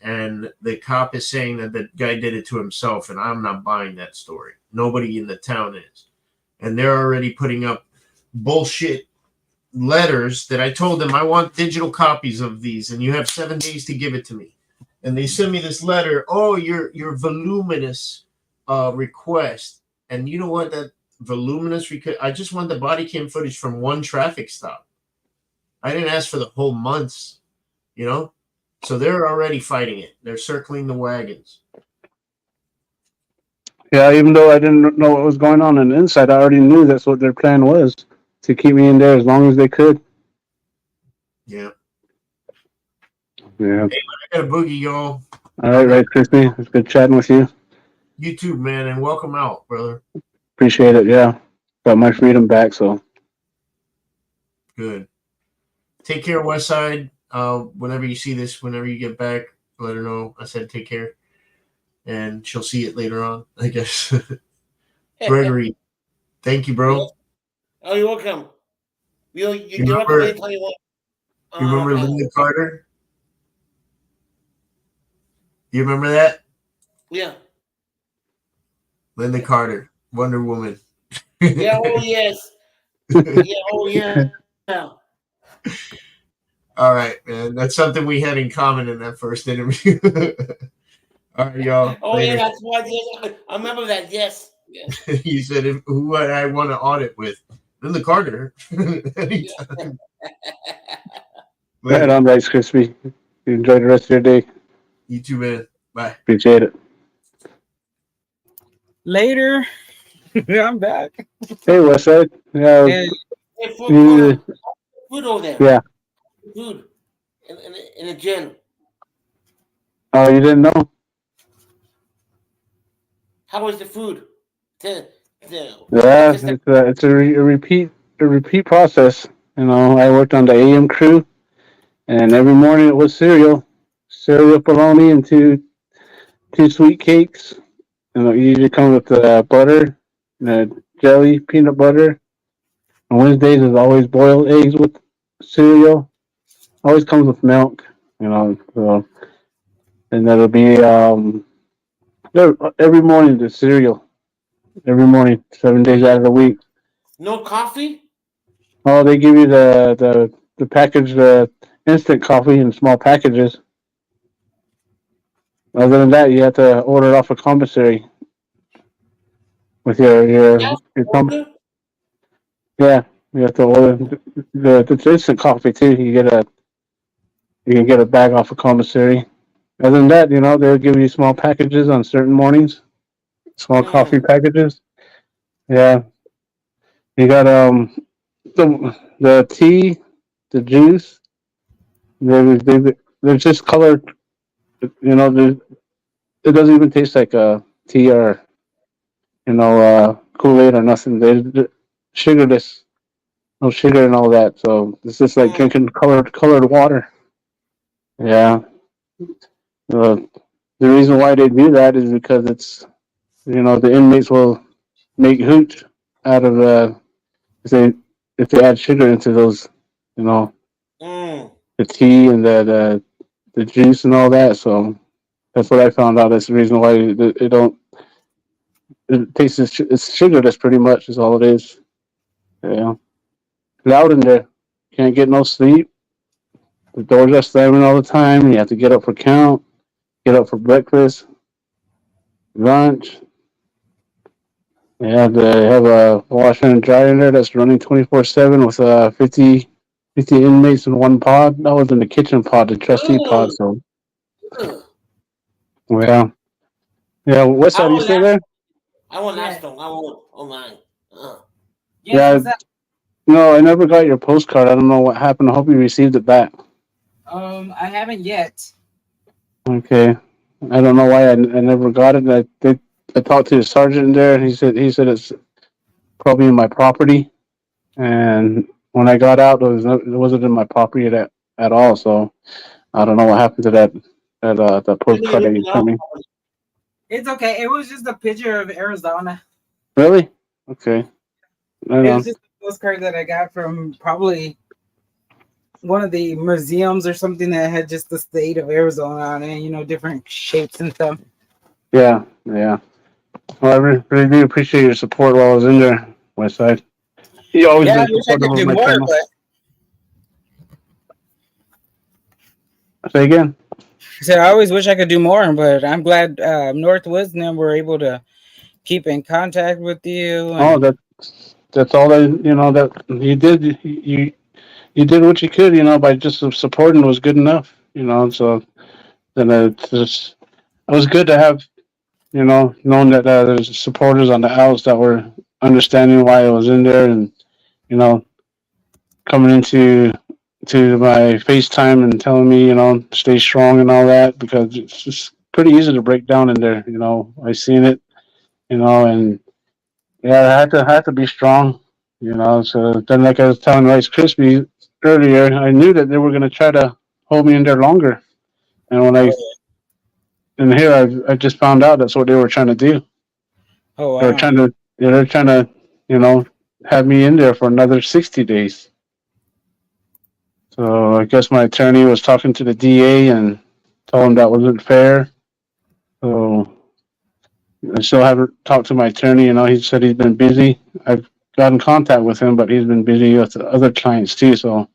and the cop is saying that the guy did it to himself, and I'm not buying that story. Nobody in the town is, and they're already putting up bullshit letters that I told them I want digital copies of these, and you have 7 days to give it to me. And they send me this letter. Oh, your voluminous request, and you know what? That voluminous request. I just want the body cam footage from one traffic stop. I didn't ask for the whole months, you know? So they're already fighting it. They're circling the wagons. Yeah, even though I didn't know what was going on the inside, I already knew that's what their plan was, to keep me in there as long as they could. Yeah. Yeah. Hey, I got a boogie, y'all. All right, Crispy. It's good chatting with you. You too, man, and welcome out, brother. Appreciate it, yeah. Got my freedom back, so. Good. Take care, Westside. Whenever you see this, whenever you get back, let her know I said take care. And she'll see it later on, I guess. Gregory, thank you, bro. Oh, you're welcome. You're remember, welcome anytime you want. You remember Linda Carter? You remember that? Yeah. Linda Carter, Wonder Woman. Yeah, oh yes. Yeah, oh yeah. All right, man. That's something we had in common in that first interview. All right, y'all. Oh, later. Yeah, that's why. Yes, I remember that. Yes. You said who would I want to audit with? Linda Carter. Anytime. Right on, Rice Krispie. You enjoy the rest of your day. You too, man. Bye. Appreciate it. Later. I'm back. Hey, Westside. Yeah. Hey, Hey, 4corner, food over there. Yeah. Food in the gym. Oh, you didn't know? How was the food? To, Yeah, it's a repeat process. You know, I worked on the AM crew, and every morning it was cereal bologna, and two sweet cakes. And it usually come with butter, jelly, peanut butter. On Wednesdays is always boiled eggs with cereal. Always comes with milk. You know, so and that'll be every morning the cereal. Every morning, 7 days out of the week. no coffee? Oh, they give you the package, the instant coffee in small packages. Other than that, you have to order it off a commissary with your Order? yeah. You have to order the instant coffee too. You can get a bag off a commissary. Other than that, you know, they'll give you small packages on certain mornings, small coffee packages. Yeah, you got the tea, the juice. They're just colored. You know, it doesn't even taste like tea or Kool-Aid or nothing. They're sugarless, no sugar and all that. So it's just like drinking colored water. Yeah. The reason why they do that is because it's the inmates will make hooch out of if they add sugar into those you know the tea and the juice and all that. So that's what I found out. That's the reason why it don't. It tastes it's sugarless, pretty much, is all it is. Yeah, loud in there. Can't get no sleep. The doors are slamming all the time. You have to get up for count. Get up for breakfast, lunch. They have a washer and dryer in there that's running 24/7 with 50 inmates in one pod. That was in the kitchen pod, the trustee pod. So yeah. Westside, are you still there? I won't last long. I won't. Oh my. Yeah. No, I never got your postcard. I don't know what happened. I hope you received it back. I haven't yet. Okay. I don't know why I never got it. I talked to the sergeant in there, and he said it's probably in my property. And when I got out, it wasn't in my property at all. So I don't know what happened to that postcard that you sent me. It's okay. It was just a picture of Arizona. Really? Okay. Right It on. was just a postcard that I got from probably one of the museums or something that had just the state of Arizona on it, different shapes and stuff. Yeah. Well, I really do appreciate your support while I was in there, Westside. You always been supportive of my channel. Say again. So I always wish I could do more, but I'm glad Northwoods and were able to keep in contact with you. Oh, that's all that you did. You did what you could, by just supporting was good enough, So then it was good to have, knowing that there's supporters on the outs that were understanding why I was in there, and coming into my FaceTime and telling me, stay strong and all that, because it's just pretty easy to break down in there. I seen it, and yeah, I had to be strong, So then, like I was telling Rice Krispie earlier, I knew that they were going to try to hold me in there longer, and I just found out that's what they were trying to do. Oh, wow. They're trying to, have me in there for another 60 days. So I guess my attorney was talking to the DA and told him that wasn't fair. So I still haven't talked to my attorney. He said he's been busy. I've got in contact with him, but he's been busy with other clients too. So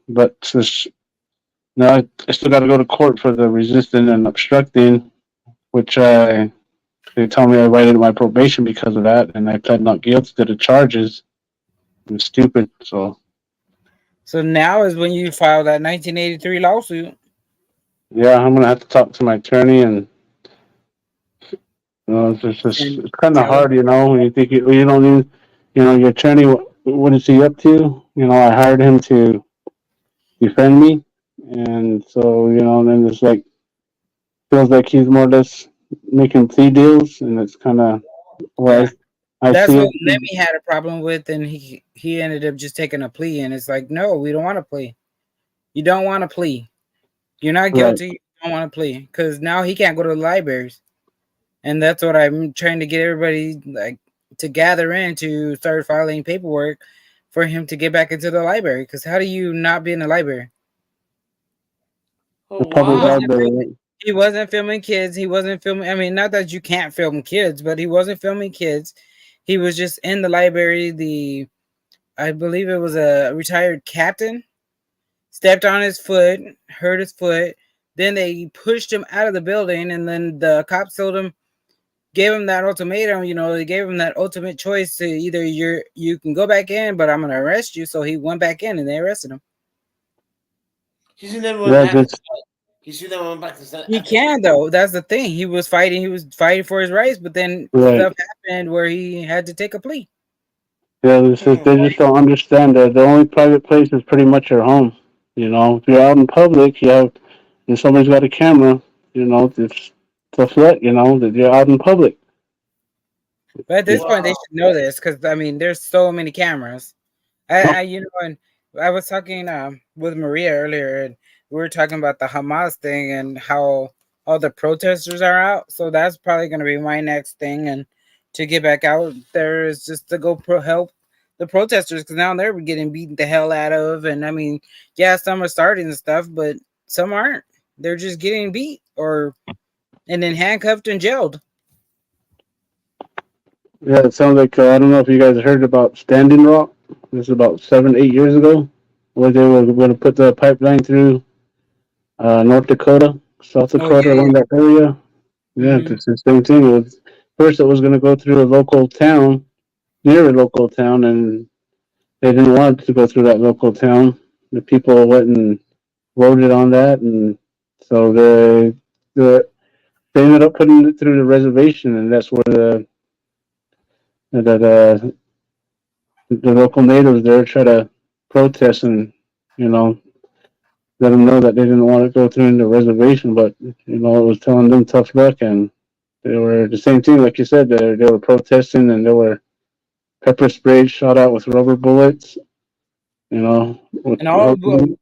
but I still got to go to court for the resisting and obstructing, which they tell me I violated my probation because of that, and I pled not guilty to the charges. It was stupid. So So now is when you file that 1983 lawsuit. Yeah, I'm gonna have to talk to my attorney, and it's And kind of tell him. hard, when you think you don't need, your attorney. What is he up to? I hired him to defend me, and so then it's like feels like he's more or less making plea deals, and it's kind of Yeah. well, I That's see what it. Lemmy had a problem with, and he ended up just taking a plea. And it's like, no, we don't want to plea. You don't want to plea. You're not Right. guilty. You don't want to plea because now he can't go to the libraries, and that's what I'm trying to get everybody like to gather in to start filing paperwork for him to get back into the library. Because how do you not be in the library? Oh The public wow. library. He wasn't filming kids. He wasn't filming. I mean, not that you can't film kids, but he wasn't filming kids. He was just in the library. I believe it was a retired captain, stepped on his foot, hurt his foot. Then they pushed him out of the building, and then the cops gave him that ultimatum. They gave him that ultimate choice to either you can go back in, but I'm gonna arrest you. So he went back in, and they arrested him. He should never went Yeah, back. just He should never went back to South He Africa. can though. That's the thing. He was fighting. He was fighting for his rights, but then right. stuff happened where he had to take a plea. Yeah, they just don't understand that the only private place is pretty much your home. If you're out in public, and somebody's got a camera, it's a threat. That you're out in public. But at this point, they Wow. should know this because I mean, there's so many cameras. And I was talking with Maria earlier, and we were talking about the Hamas thing and how all the protesters are out. So that's probably going to be my next thing, and to get back out there is just to go help the protesters because now they're getting beaten the hell out of. And I mean, yeah, some are starting and stuff, but some aren't. They're just getting beat and then handcuffed and jailed. Yeah, it sounds like I don't know if you guys heard about Standing Rock. This is about 7, 8 years ago, where they were going to put the pipeline through North Dakota, South Oh Dakota, yeah, along that area. Yeah, yeah. it's the same thing. First, it was going to go through a local town, near a local town, and they didn't want it to go through that local town. The people went and voted on that, and so they ended up putting it through the reservation, and that's where the local natives there try to protest and let them know that they didn't want to go through the reservation, but it was telling them tough luck, and they were the same thing, like you said. They were protesting, and there were pepper spray shot out with rubber bullets. And all Mhm.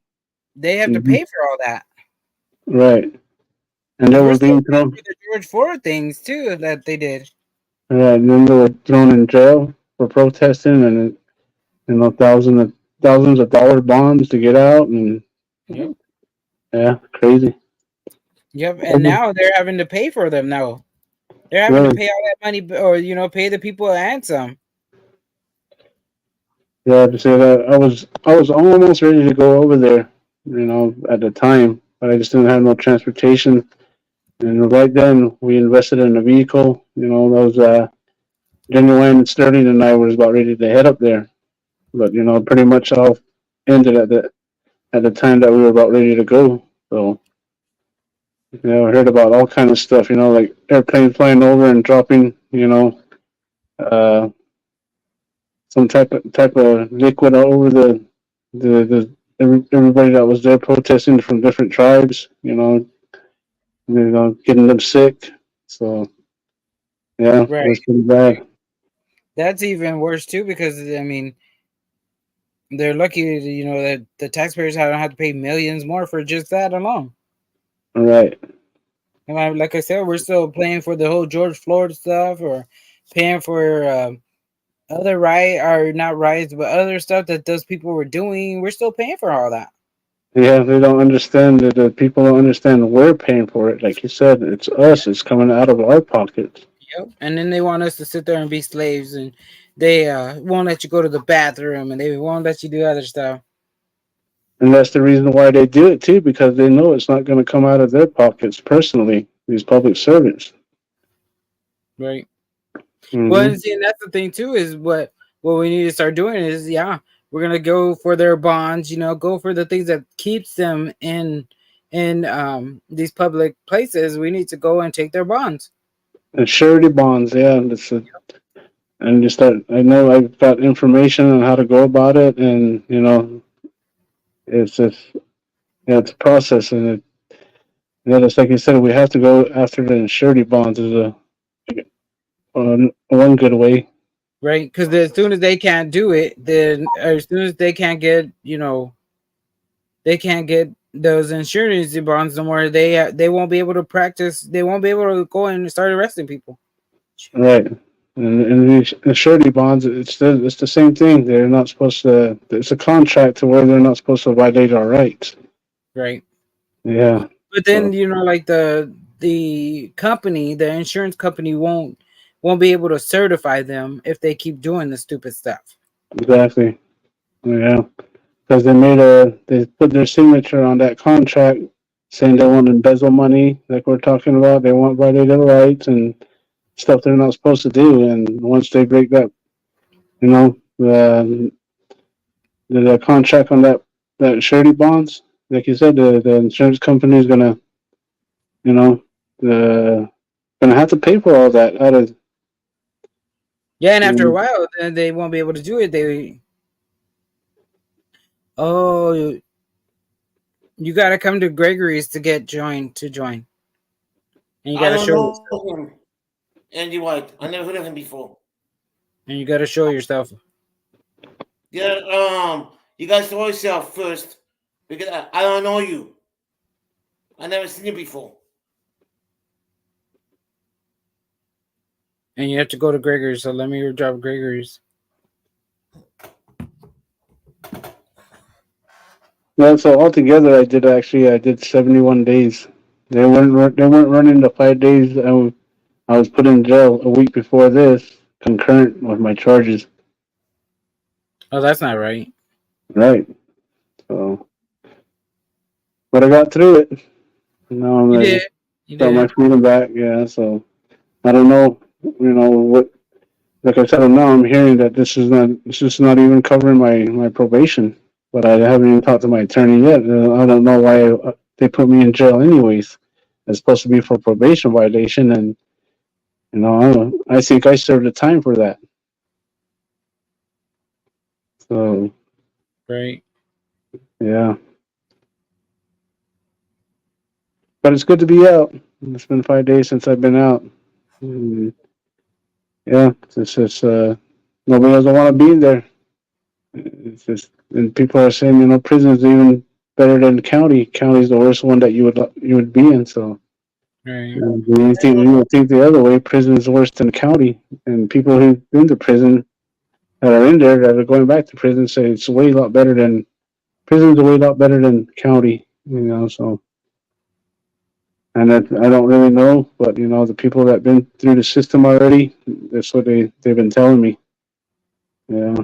they have to pay for all that. Right, and they Because we're were still being paying thrown. for the George Floyd things too that they did. Right, and then they were thrown in jail for protesting, and thousands of dollar bonds to get out, and Yep. yeah, crazy. Yep, and now they're having to pay for them now. They're having to Really, pay all that money, or pay the people and some. yeah, to say that I was almost ready to go over there, at the time, but I just didn't have no transportation. And right then, we invested in a vehicle. That was Genuine and Sterling and I was about ready to head up there, but pretty much all ended at the time that we were about ready to go. So I heard about all kind of stuff. Like airplanes flying over and dropping. Uh, some type of liquid all over everybody that was there protesting from different tribes. Getting them sick. So yeah, it Right. was pretty bad. That's even worse too, because I mean they're lucky, that the taxpayers don't have to pay millions more for just that alone. Right. And like I said, we're still paying for the whole George Floyd stuff, or paying for other or not riots, but other stuff that those people were doing. We're still paying for all that. Yeah, they don't understand that the people don't understand we're paying for it. Like you said, it's us. It's coming out of our pockets. Yep. And then they want us to sit there and be slaves, and they won't let you go to the bathroom, and they won't let you do other stuff. And that's the reason why they do it too, because they know it's not going to come out of their pockets personally. These public servants. Right. Mm-hmm. Well, and see, and that's the thing too, is what we need to start doing is, we're gonna go for their bonds. Go for the things that keeps them in these public places. We need to go and take their bonds. And surety bonds, yeah. And just that I know I've got information on how to go about it, and it's just it's a process, and it's like you said, we have to go after the surety bonds is one good way. Right, because as soon as they can't do it, then as soon as they can't get, they can't get those insurance bonds no more. They won't be able to practice. They won't be able to go and start arresting people. Right, and the surety bonds, it's the same thing. They're not supposed to. It's a contract to where they're not supposed to violate our rights. Right. Yeah. But then like the company, the insurance company won't be able to certify them if they keep doing the stupid stuff. Exactly. Yeah. Because they put their signature on that contract saying they want to embezzle money, like we're talking about. They want violate their rights and stuff they're not supposed to do. And once they break that, the contract on that surety bonds, like you said, the insurance company is gonna, gonna have to pay for all that out of. Yeah, and after a while, then they won't be able to do it. You got to come to Gregory's to join. And you got to show him. Andy White. I never heard of him before. And you got to show yourself. Yeah, you guys show yourself first because I don't know you. I never seen you before. And you have to go to Gregory's. So let me drop Gregory's. Yeah, so altogether, I did 71 days. They weren't running the 5 days. I was put in jail a week before this, concurrent with my charges. Oh, that's not right. Right. So, but I got through it. Now I'm ready. Got my freedom back. Yeah. So I don't know. What? Like I said, now I'm hearing that this is not even covering my probation. But I haven't even talked to my attorney yet. I don't know why they put me in jail anyways. It's supposed to be for probation violation, and I think I served the time for that. So, right, yeah. But it's good to be out. It's been 5 days since I've been out. Yeah, it's just nobody doesn't want to be there. It's just, and people are saying, prison's even better than county. County's the worst one that you would be in. So, right. You think the other way. Prison's worse than county, and people who've been to prison that are in there that are going back to prison say it's way lot better than prison's a way lot better than county. So. And I don't really know, but the people that been through the system already, that's what they've been telling me. Yeah.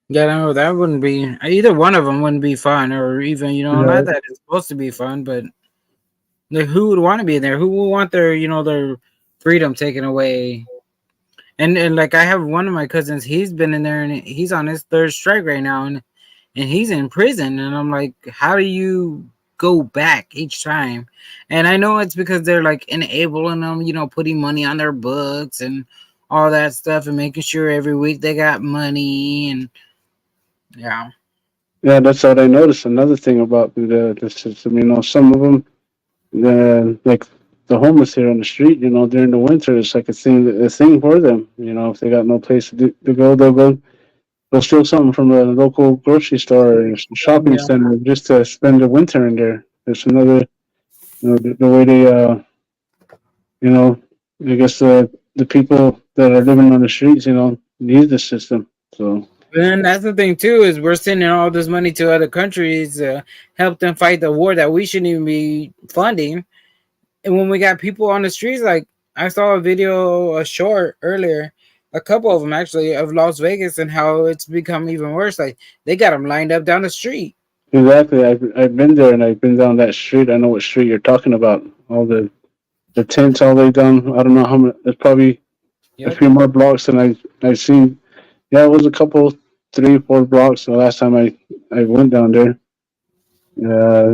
Yeah, no, that wouldn't be either one of them wouldn't be fun, or even not that it's supposed to be fun, but like who would want to be in there? Who would want their their freedom taken away? And like I have one of my cousins, he's been in there and he's on his third strike right now, and he's in prison, and I'm like, how do you go back each time? And I know it's because they're like enabling them, putting money on their books and all that stuff, and making sure every week they got money, and yeah, that's what I noticed. Another thing about the system, some of them, like the homeless here on the street, during the winter, it's like a thing for them. If they got no place to go, they'll steal something from a local grocery store or shopping center just to spend the winter in there. There's another, the way they, I guess the people that are living on the streets, need the system. So. And that's the thing too, is we're sending all this money to other countries to help them fight the war that we shouldn't even be funding. And when we got people on the streets, like I saw a short earlier, a couple of them actually, of Las Vegas and how it's become even worse. Like they got them lined up down the street. Exactly. I've been there and I've been down that street. I know what street you're talking about. All the the tents all the way down. I don't know how many. It's probably a Yep. few more blocks than I've seen. Yeah, it was a couple, 3, 4 blocks the last time I went down there.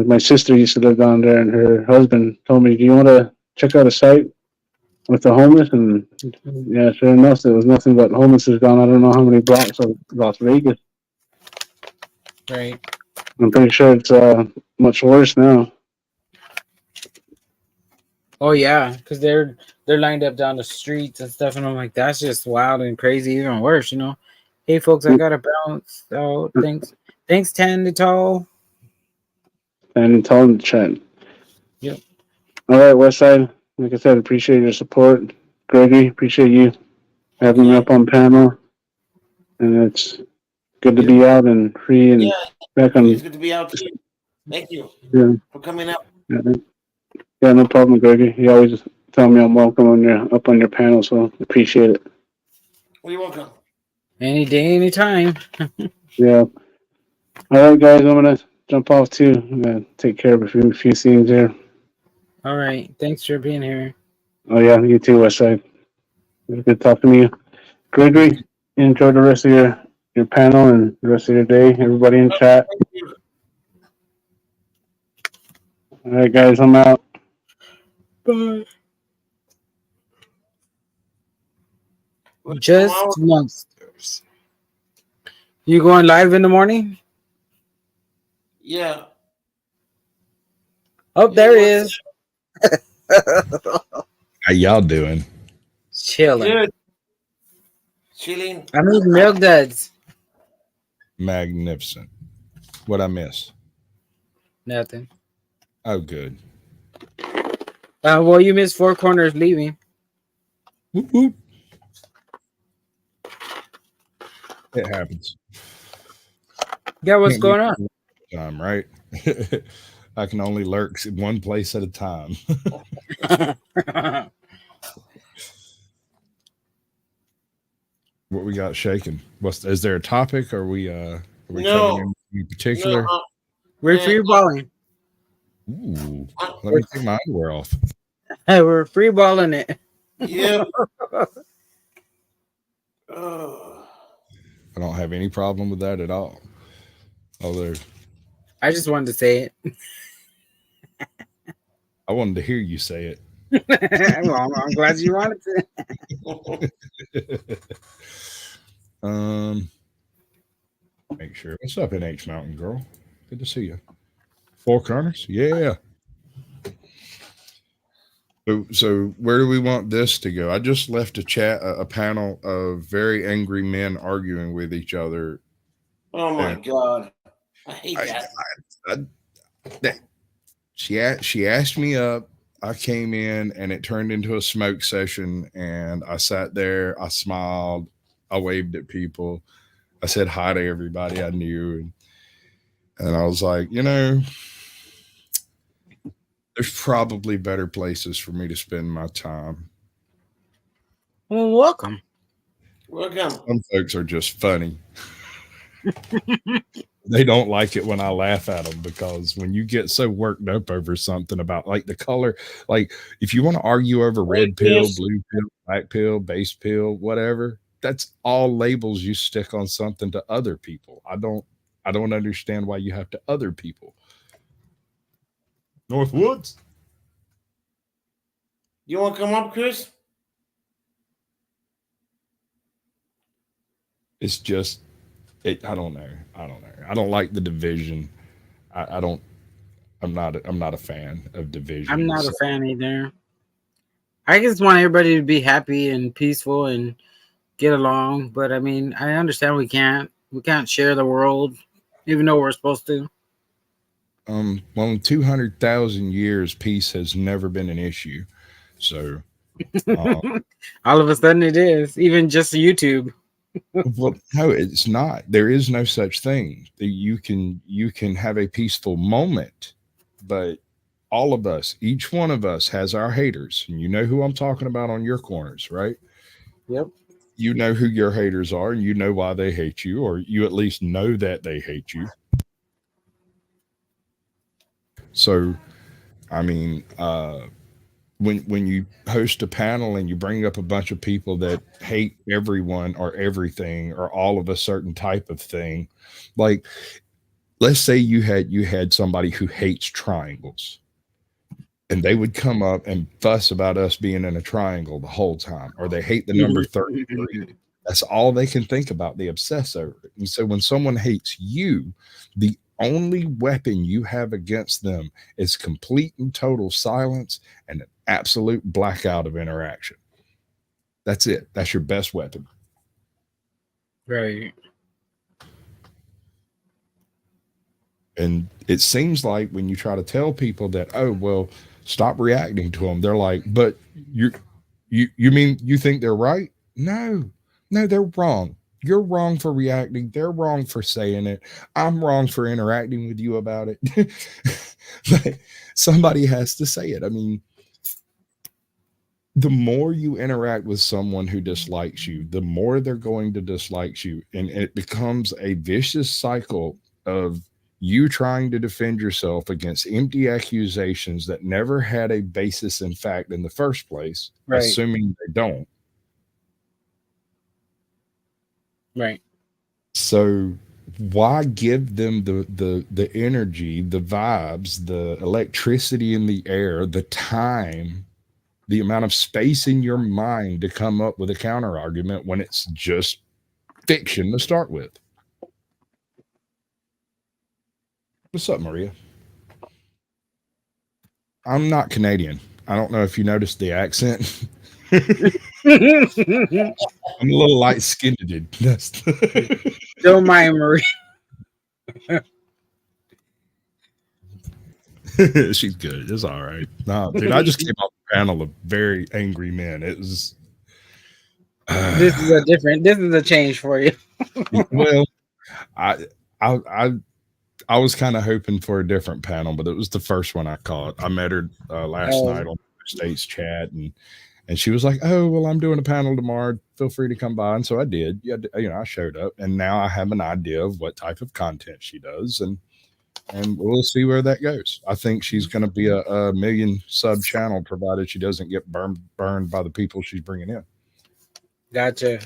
My sister used to live down there, and her husband told me, "Do you want to check out a site with the homeless?" And yeah, sure enough, there was nothing but homeless is gone. I don't know how many blocks of Las Vegas. Right. I'm pretty sure it's much worse now. Oh yeah, because they're lined up down the streets and stuff, and I'm like, that's just wild and crazy, even worse, you know. Hey folks, I gotta bounce out. Thanks, Tandy Tall. And tell them to chat. Yep. All right, Westside. Like I said, appreciate your support. Gregory, appreciate you having me up on panel. And it's good to be out and free and back on. It's good to be out here. Thank you for coming up. Yeah, no problem, Gregory. You always tell me I'm welcome up on your panel, so appreciate it. Well, you're welcome. Any day, anytime. Yeah. All right, guys, I'm gonna jump off too. I'm gonna take care of a few things here. All right. Thanks for being here. Oh yeah, you too, Westside. It was good talking to you. Gregory, enjoy the rest of your panel and the rest of your day. Everybody in chat. All right, guys, I'm out. Bye. Just monsters. You going live in the morning? Yeah. Oh, there he is. How y'all doing? Chilling. Good. Chilling. I need milk duds. Magnificent. What I miss? Nothing. Oh, good. Well, you missed 4corners leaving. Whoop, whoop. It happens. Yeah, what's going on? Time, right? I can only lurk one place at a time. What we got shaking? Is there a topic? Are we covering anything in particular? No, We're free balling. Ooh, let me take my underwear off. We're free balling it. Yeah. I don't have any problem with that at all. Although I just wanted to say it. I wanted to hear you say it. Well, I'm glad you wanted to. Make sure. What's up, NH Mountain Girl? Good to see you. 4corners? Yeah. So where do we want this to go? I just left a panel of very angry men arguing with each other. Oh my God. I hate that. She asked me up. I came in and it turned into a smoke session, and I sat there, I smiled, I waved at people, I said hi to everybody I knew, and I was like, there's probably better places for me to spend my time. Well, welcome. Some folks are just funny. They don't like it when I laugh at them, because when you get so worked up over something about like the color, like if you want to argue over red pill, blue pill, black pill, base pill, whatever, that's all labels you stick on something to other people. I don't understand why you have to other people. Northwoods. You want to come up, Chris? It's just, I don't know. I don't like the division. I'm not a fan of division. I'm not a fan either. I just want everybody to be happy and peaceful and get along. But I mean, I understand we can't share the world, even though we're supposed to. Well, in 200,000 years, peace has never been an issue. So all of a sudden it is, even just YouTube. Well, no, it's not. There is no such thing. You can have a peaceful moment, but all of us, each one of us has our haters, and you know who I'm talking about on your corners, right? Yep. You know who your haters are, and you know why they hate you, or you at least know that they hate you. So, I mean, when you host a panel and you bring up a bunch of people that hate everyone or everything or all of a certain type of thing, like let's say you had somebody who hates triangles, and they would come up and fuss about us being in a triangle the whole time, or they hate the number 33. That's all they can think about. They obsess over it. And so when someone hates you, the only weapon you have against them is complete and total silence and an absolute blackout of interaction. That's it. That's your best weapon. Right. And it seems like when you try to tell people that, oh, well, stop reacting to them, they're like, but you mean you think they're right? No, they're wrong. You're wrong for reacting. They're wrong for saying it. I'm wrong for interacting with you about it. But somebody has to say it. I mean, the more you interact with someone who dislikes you, the more they're going to dislike you. And it becomes a vicious cycle of you trying to defend yourself against empty accusations that never had a basis in fact in the first place, Right. assuming they don't. Right. So why give them the energy, the vibes, the electricity in the air, the time, the amount of space in your mind to come up with a counter argument when it's just fiction to start with? What's up, Maria? I'm not Canadian. I don't know if you noticed the accent. I'm a little light-skinned. Don't mind Marie. She's good. It's all right. No, dude, I just came off a panel of very angry men. It was. This is a change for you. Well, I was kind of hoping for a different panel, but it was the first one I caught. I met her last night on States chat, and she was like, "Oh, well, I'm doing a panel tomorrow. Feel free to come by." And so I did. Yeah, I showed up, and now I have an idea of what type of content she does, and we'll see where that goes. I think she's going to be a million sub channel, provided she doesn't get burned by the people she's bringing in. Gotcha.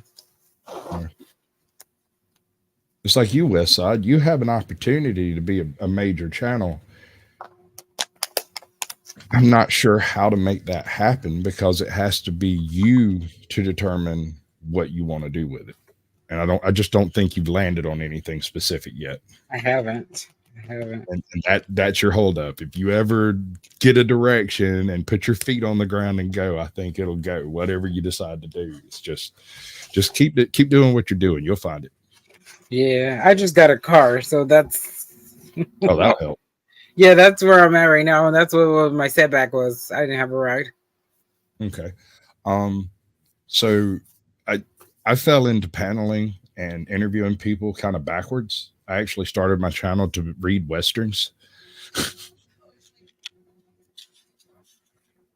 Yeah. It's like you, Westside. You have an opportunity to be a major channel. I'm not sure how to make that happen because it has to be you to determine what you want to do with it. And I just don't think you've landed on anything specific yet. I haven't. And that's your holdup. If you ever get a direction and put your feet on the ground and go, I think it'll go. Whatever you decide to do, it's just keep doing what you're doing. You'll find it. Yeah, I just got a car, so that's. Oh, that'll help. Yeah, that's where I'm at right now, and that's what my setback was. I didn't have a ride. Okay. So I fell into paneling and interviewing people kind of backwards. I actually started my channel to read Westerns.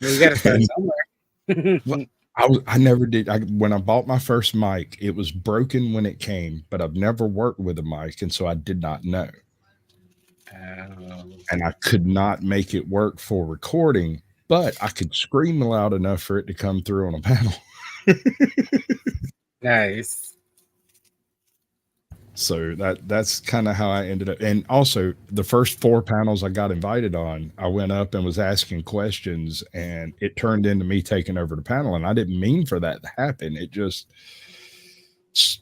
Well, you got to start somewhere. Well, I never did. When I bought my first mic, it was broken when it came, but I've never worked with a mic, and so I did not know. And I could not make it work for recording, but I could scream loud enough for it to come through on a panel. Nice. So that's kind of how I ended up. And also, the first 4 panels I got invited on, I went up and was asking questions, and it turned into me taking over the panel. And I didn't mean for that to happen. It just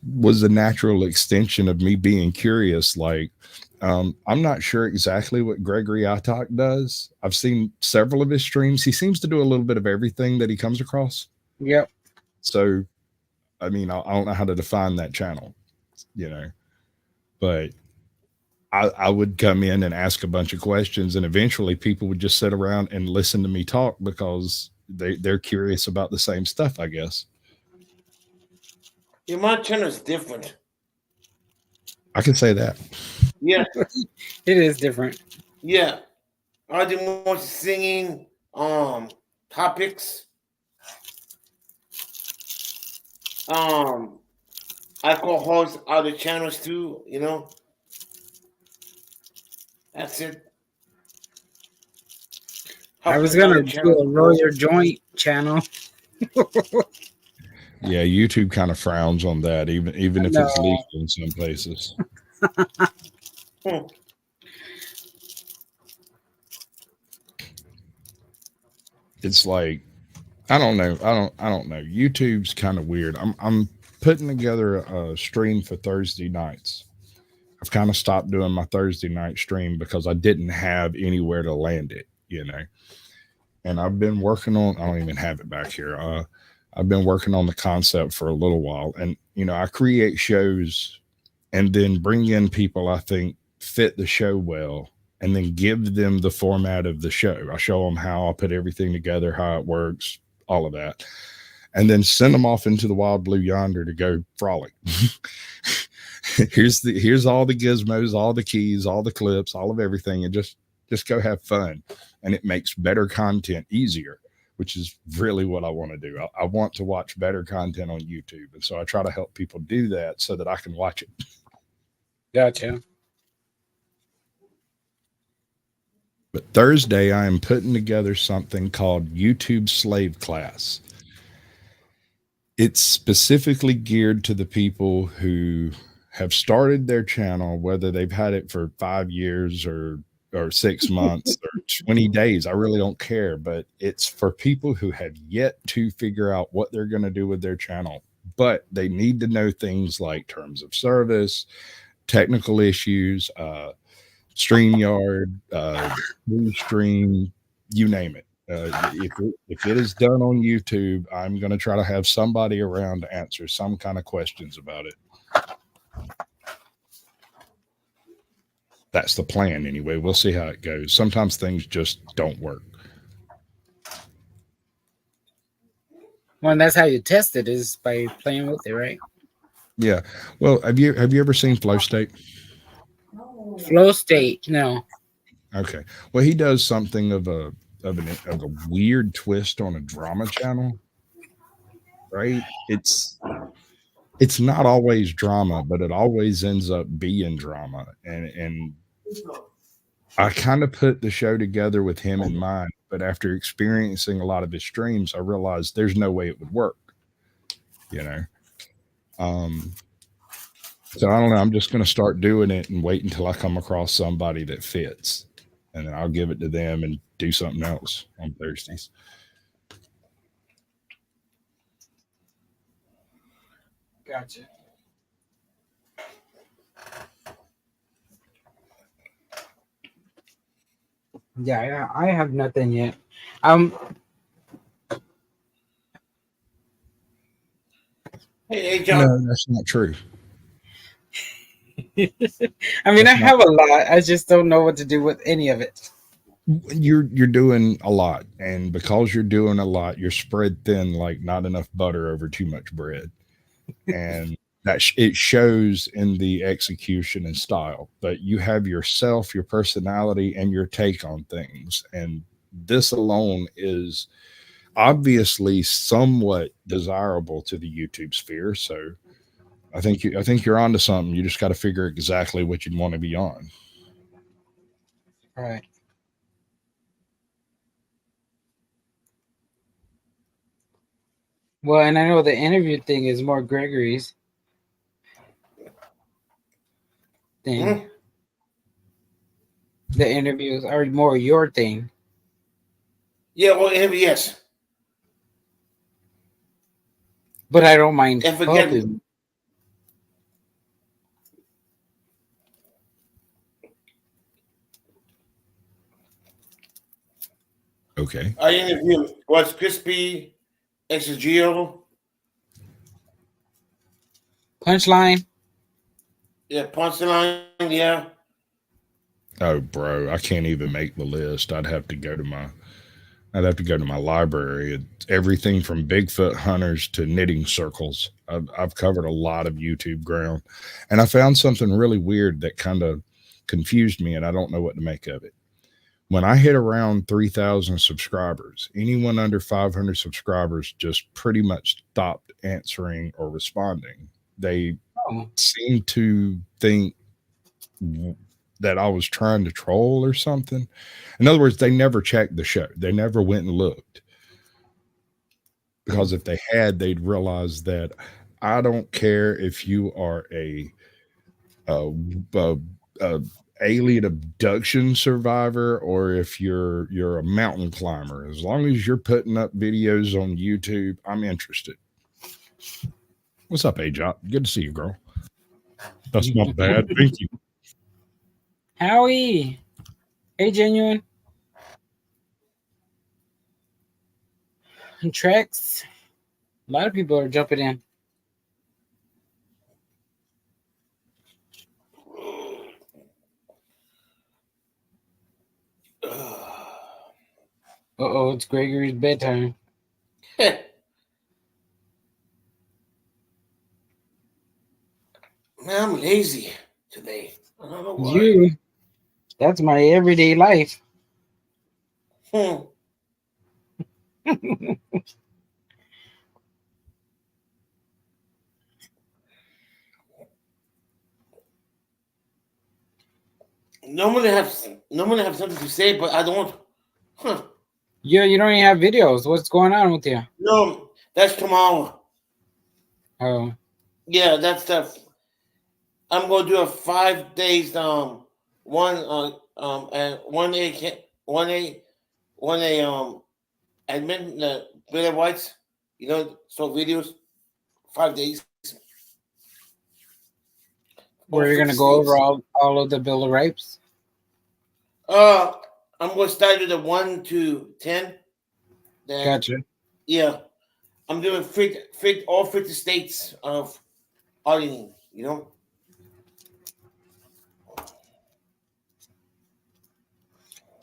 was a natural extension of me being curious. Like, I'm not sure exactly what Gregory Itok does. I've seen several of his streams. He seems to do a little bit of everything that he comes across. Yep. So, I mean, I don't know how to define that channel, but I would come in and ask a bunch of questions, and eventually people would just sit around and listen to me talk because they're curious about the same stuff, I guess. Yeah, my channel is different. I can say that. Yeah. It is different. Yeah. I do more singing, topics. I co-host other channels too, That's it. I was Hustling gonna Dollar do channel. a roll your joint channel. Yeah, YouTube kind of frowns on that, even if it's No. legal in some places. Hmm. It's like I don't know. I don't know. YouTube's kind of weird. I'm putting together a stream for Thursday nights. I've kind of stopped doing my Thursday night stream because I didn't have anywhere to land it, And I've been working on, I don't even have it back here. I've been working on the concept for a little while. And, I create shows and then bring in people I think fit the show well and then give them the format of the show. I show them how I put everything together, how it works, all of that. And then send them off into the wild blue yonder to go frolic. Here's all the gizmos, all the keys, all the clips, all of everything, and just go have fun. And it makes better content easier, which is really what I want to do. I want to watch better content on YouTube. And so I try to help people do that so that I can watch it. Gotcha. But Thursday, I am putting together something called YouTube Slave Class. It's specifically geared to the people who have started their channel, whether they've had it for 5 years or 6 months or 20 days. I really don't care, but it's for people who have yet to figure out what they're going to do with their channel, but they need to know things like terms of service, technical issues, StreamYard, Stream, you name it. If it is done on YouTube, I'm going to try to have somebody around to answer some kind of questions about it. That's the plan anyway. We'll see how it goes. Sometimes things just don't work. Well, that's how you test it, is by playing with it, right? Yeah. Well, have you ever seen Flow State? Flow State, no. Okay. Well, he does something of a weird twist on a drama channel, right? It's not always drama, but it always ends up being drama. And I kind of put the show together with him in mind, but after experiencing a lot of his streams, I realized there's no way it would work, So I don't know. I'm just going to start doing it and wait until I come across somebody that fits, and then I'll give it to them and do something else on Thursdays. Gotcha. Yeah, I have nothing yet. Hey, John. No, that's not true. I mean, I have a lot. I just don't know what to do with any of it. You're doing a lot, and because you're doing a lot, you're spread thin like not enough butter over too much bread, and that it shows in the execution and style. But you have yourself, your personality, and your take on things, and this alone is obviously somewhat desirable to the YouTube sphere. So I think you're onto something. You just got to figure exactly what you'd want to be on. All right. Well, and I know the interview thing is more Gregory's thing. Mm-hmm. The interviews are more your thing. Yeah, well, yes. But I don't mind And forget helping. Okay. I interviewed what's Crispy, Exegeo. Punchline. Yeah, Punchline, yeah. Oh, bro, I can't even make the list. I'd have to go to my library. It's everything from Bigfoot hunters to knitting circles. I've covered a lot of YouTube ground, and I found something really weird that kind of confused me, and I don't know what to make of it. When I hit around 3,000 subscribers, anyone under 500 subscribers just pretty much stopped answering or responding. They seem to think, that I was trying to troll or something. In other words, they never checked the show. They never went and looked. Because if they had, they'd realize that I don't care if you are a alien abduction survivor or if you're a mountain climber. As long as you're putting up videos on YouTube, I'm interested. What's up, AJOP? Good to see you, girl. That's not bad. Thank you. Howie. Hey, Genuine. And Trex. A lot of people are jumping in. Uh-oh, it's Gregory's bedtime. Man, I'm lazy today. I don't know why. That's my everyday life. Normally I have something to say, but I don't. Huh. Yeah, you don't even have videos. What's going on with you? No, that's tomorrow. Oh. Yeah, that's stuff. I'm gonna do a 5 days and one admin the Bill of Rights, so videos, 5 days. Where you're gonna go over all of the Bill of Rights? I'm gonna start with the 1 to 10. Then, Gotcha. Yeah, I'm doing all 50 states of auditing.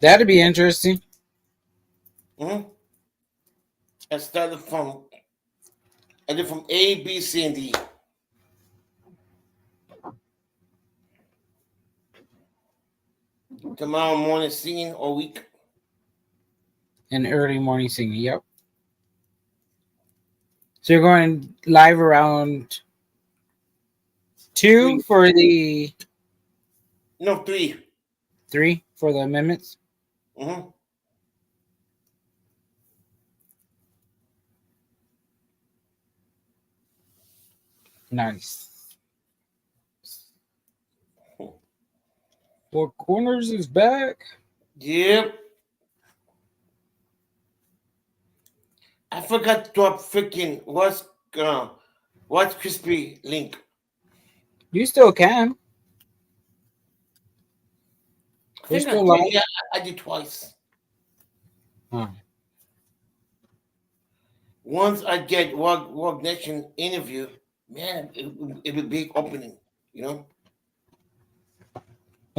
That'd be interesting. I started from A, B, C, and D. Tomorrow morning singing all week. And early morning singing, yep. So you're going live around 2 for the... No, 3. 3 for the amendments? Mm-hmm. Nice. 4 Corners is back. Yep. I forgot to drop freaking what's crispy link. You still can. I think still live? yeah, I did twice. Huh. Once I get Wog Nation interview, man, it would be big opening, Well,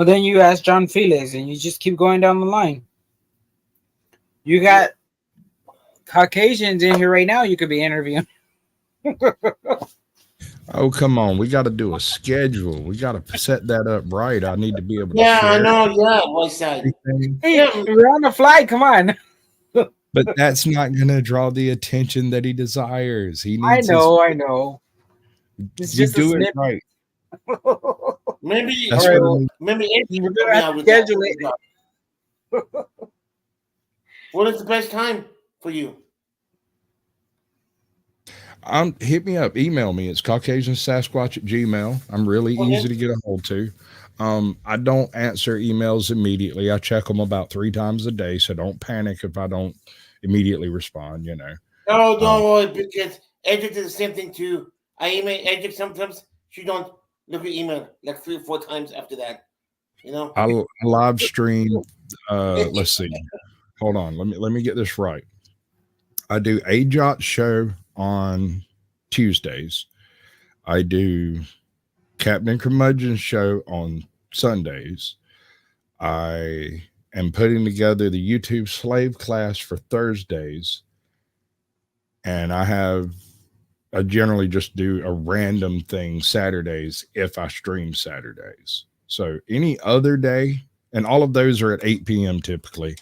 then you ask John Felix, and you just keep going down the line. You got Caucasians in here right now. You could be interviewing. Oh, come on. We got to do a schedule. We got to set that up right. I need to be able to Yeah, I share know. Yeah, Westside. Hey, we're on the fly. Come on. But that's not going to draw the attention that he desires. He needs I know. It's you just do it right. Maybe That's All right, what well, maybe we're gonna have to schedule it. What is the best time for you? Hit me up, email me. It's CaucasianSasquatch@gmail. I'm really easy to get a hold to. I don't answer emails immediately. I check them about 3 times a day, so don't panic if I don't immediately respond. No, don't worry, because Edric did the same thing too. I email Edric sometimes. She don't look at email like 3 or 4 times after that. I live stream. Let's see. Hold on. Let me get this right. I do a Jot show on Tuesdays. I do Captain Curmudgeon's show on Sundays. I am putting together the YouTube slave class for Thursdays. And I generally just do a random thing Saturdays if I stream Saturdays. So any other day, and all of those are at 8 p.m. typically.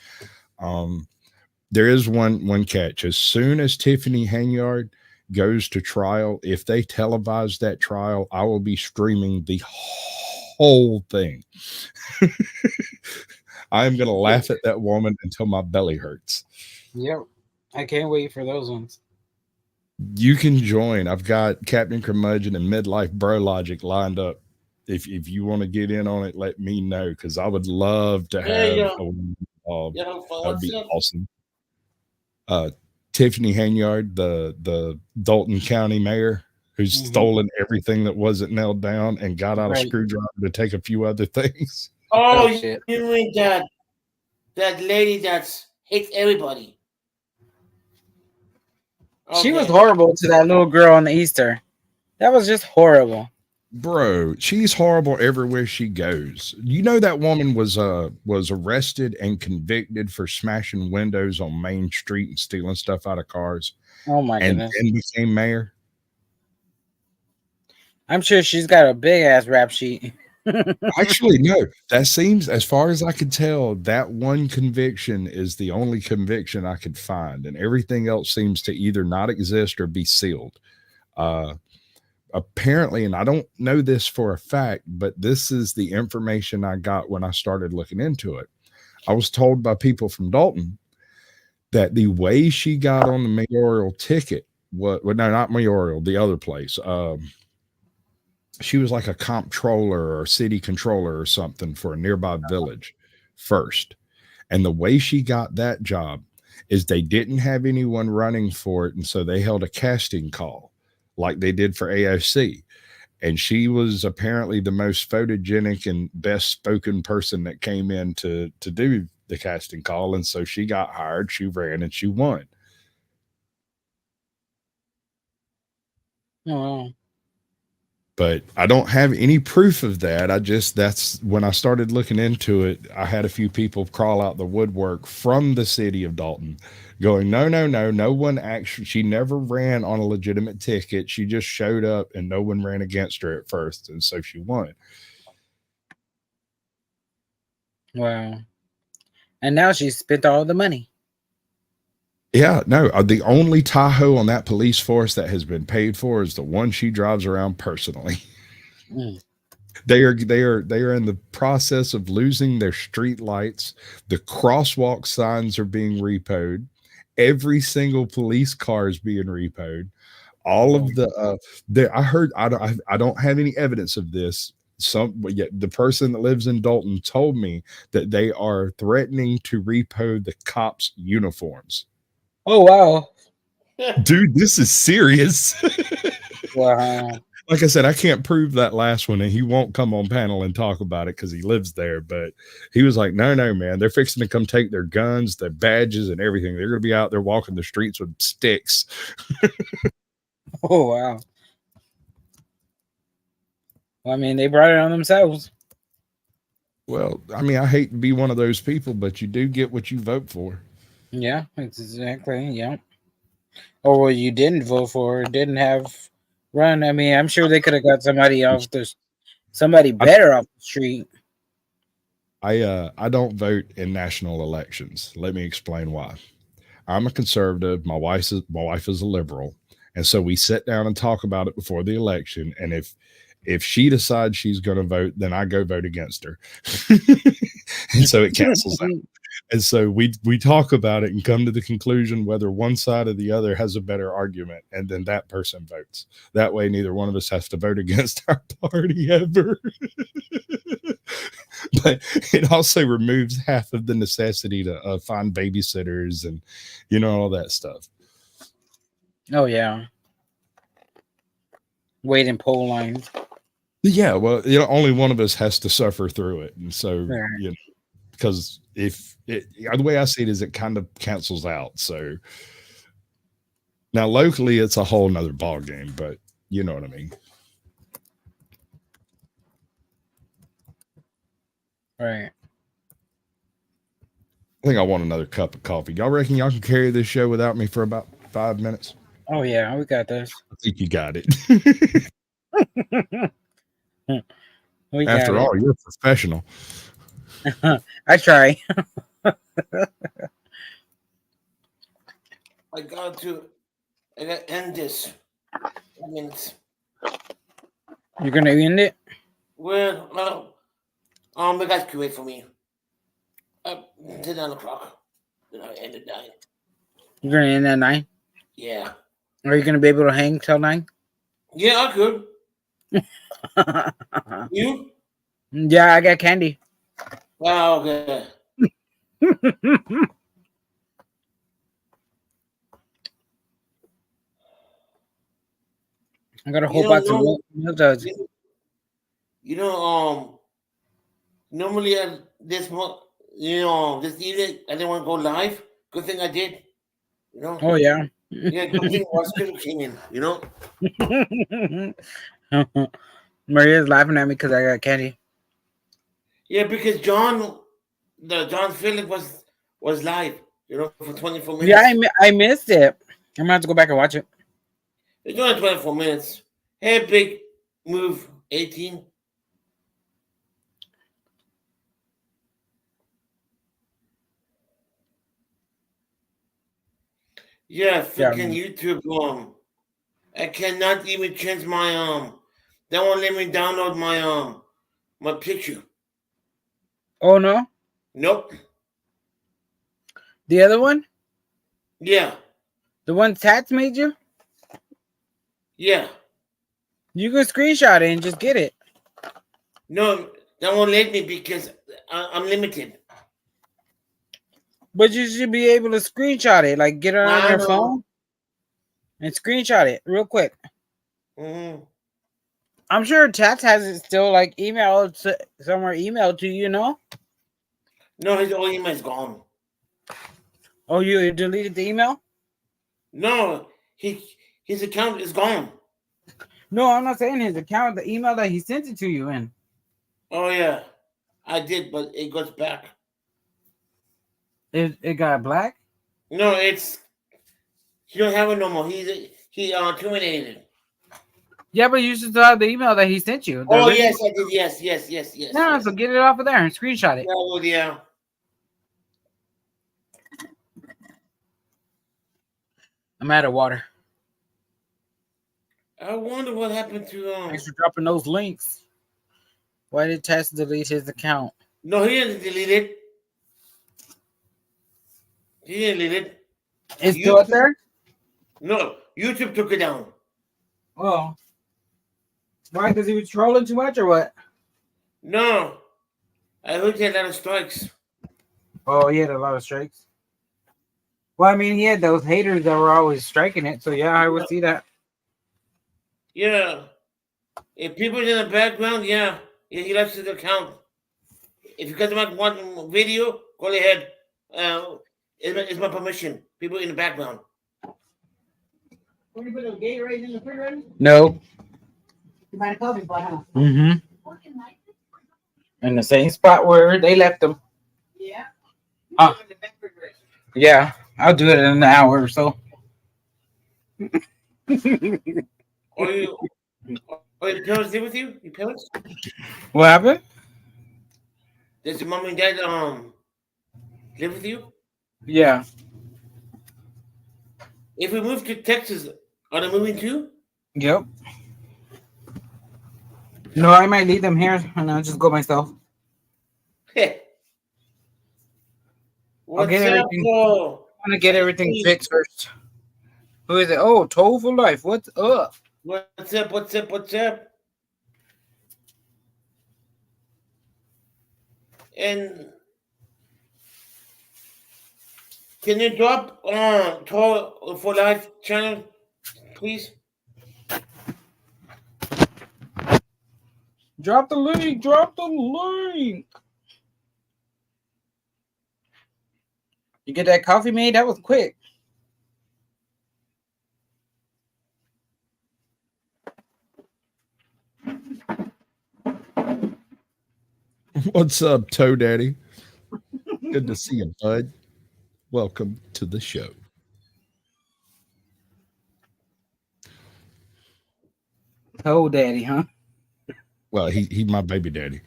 There is one catch. As soon as Tiffany Hanyard goes to trial, if they televise that trial, I will be streaming the whole thing. I am gonna laugh at that woman until my belly hurts. Yep. I can't wait for those ones. You can join. I've got Captain Curmudgeon and Midlife Bro Logic lined up. If you want to get in on it, let me know, because I would love to have a woman involved. That would be awesome. Tiffany Hanyard, the Dalton County mayor, who's stolen everything that wasn't nailed down and got out a screwdriver to take a few other things. Oh, you mean that lady that hates everybody? She was horrible to that little girl on the Easter. That was just horrible. Bro, she's horrible everywhere she goes. You know that woman was arrested and convicted for smashing windows on Main Street and stealing stuff out of cars. Oh my goodness. And became mayor. I'm sure she's got a big ass rap sheet. Actually, no. That seems, as far as I could tell, that one conviction is the only conviction I could find, and everything else seems to either not exist or be sealed. Apparently, and I don't know this for a fact, but this is the information I got when I started looking into it. I was told by people from Dalton that the way she got on the mayoral ticket was, well, no, not mayoral, the other place. She was like a comptroller or city controller or something for a nearby village first. And the way she got that job is they didn't have anyone running for it. And so they held a casting call like they did for AOC. And she was apparently the most photogenic and best spoken person that came in to do the casting call. And so she got hired, she ran, and she won. Oh, wow. But I don't have any proof of that. That's when I started looking into it, I had a few people crawl out the woodwork from the city of Dalton going, no one actually, she never ran on a legitimate ticket. She just showed up and no one ran against her at first. And so she won. Wow. And now she spent all the money. Yeah, no, the only Tahoe on that police force that has been paid for is the one she drives around personally. They are in the process of losing their street lights. The crosswalk signs are being repoed. Every single police car is being repoed. All of I heard, I don't have any evidence of this. But yet the person that lives in Dalton told me that they are threatening to repo the cops' uniforms. Oh, wow. Dude, this is serious. Wow. Like I said, I can't prove that last one, and he won't come on panel and talk about it because he lives there. But he was like, no, man, they're fixing to come take their guns, their badges, and everything. They're going to be out there walking the streets with sticks. Oh, wow. Well, I mean, they brought it on themselves. Well, I mean, I hate to be one of those people, but you do get what you vote for. Yeah, exactly. Yeah. Or what you didn't vote for, didn't have run. I mean, I'm sure they could have got somebody better off the street. I don't vote in national elections. Let me explain why. I'm a conservative. My wife is a liberal, and so we sit down and talk about it before the election. And if she decides she's going to vote, then I go vote against her, and so it cancels out. And so we talk about it and come to the conclusion whether one side or the other has a better argument, and then that person votes. That way, neither one of us has to vote against our party ever. But it also removes half of the necessity to find babysitters and, all that stuff. Oh, yeah. Wait in poll lines. Yeah, well, only one of us has to suffer through it. And so, because the way I see it is it kind of cancels out. So now locally, it's a whole nother ball game, but you know what I mean? Right. I think I want another cup of coffee. Y'all reckon y'all can carry this show without me for about 5 minutes? Oh, yeah, we got this. I think you got it. After all, you're a professional. I try. I gotta end this. 5 minutes. You're gonna end it? Well, the guys can wait for me. Till 9 o'clock. Then I end at 9. You're gonna end at 9. Yeah. Are you gonna be able to hang till 9? Yeah, I could. You? Yeah, I got candy. Oh, okay. I got a whole box of milk duds. You know, normally this month, this evening I didn't want to go live. Good thing I did. You know. Oh yeah. Yeah, good thing Oscar came in. You know. Maria's laughing at me because I got candy. Yeah, because John Phillip was live. You know, for 24 minutes. Yeah, I missed it. I'm gonna have to go back and watch it. It's only 24 minutes. Hey, big move 18. Yeah, freaking YouTube. I cannot even change my They won't let me download my picture. Oh no. Nope. The other one? Yeah. The one Tats made you? Yeah. You can screenshot it and just get it. No, they won't let me because I'm limited. But you should be able to screenshot it, like get it on your phone and screenshot it real quick. Mm-hmm. I'm sure Tats has it still, like emailed somewhere, emailed to you, know? No, his old email is gone. Oh, you deleted the email? No, his account is gone. No, I'm not saying his account. The email that he sent it to you in. Oh yeah, I did, but it goes back. It got black? No, he don't have it no more. He terminated it. Yeah, but you should still have the email that he sent you. Oh yes, I did. Yes. No, so get it off of there and screenshot it. Yeah, well, yeah. I'm out of water. I wonder what happened to Thanks for dropping those links. Why did Tess delete his account? No, he didn't delete it. He didn't delete it. It's still up there? No, YouTube took it down. Oh. Why? Because he was trolling too much or what? No. I heard he had a lot of strikes. Oh, he had a lot of strikes. Well, I mean, he had those haters that were always striking it. So, yeah, I would see that. Yeah. If people in the background, yeah, he left his account. If you guys want one video, go ahead. It's my permission. People in the background. What, you put a Gatorade in the refrigerator? No. You might have called me, but huh? Mm-hmm. In the same spot where they left them. Yeah. Yeah, I'll do it in an hour or so. Are your parents live with you? Your parents? What happened? Does your mom and dad live with you? Yeah. If we move to Texas, are they moving too? Yep. No, I might leave them here and I'll just go myself. I'll get everything. I want to get everything fixed first. Who is it? Oh, Toll for Life. What's up? What's up? And can you drop Toll for Life channel, please? Drop the link. Drop the link. You get that coffee made? That was quick. What's up, Toe Daddy? Good to see you, bud. Welcome to the show. Toe Daddy, huh? Well, he's my baby daddy.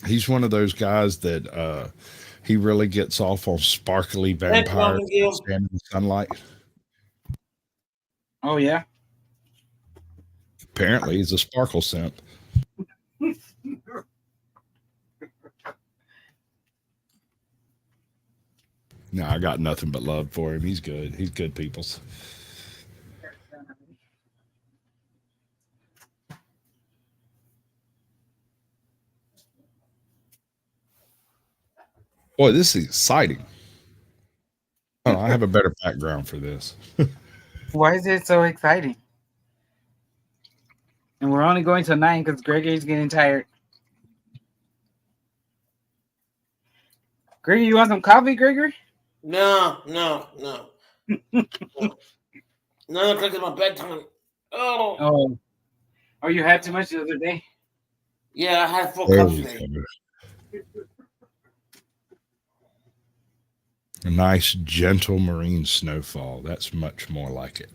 He's one of those guys that he really gets off on sparkly vampires that stand in the sunlight. Oh yeah. Apparently, he's a sparkle simp. No, I got nothing but love for him. He's good. He's good peoples. Boy, this is exciting. Oh, I have a better background for this. Why is it so exciting? And we're only going till 9 because Gregory's getting tired. Gregory, you want some coffee, Gregory? No. 9 o'clock is my bedtime. Oh, you had too much the other day? Yeah, I had 4 cups today. A nice, gentle marine snowfall. That's much more like it.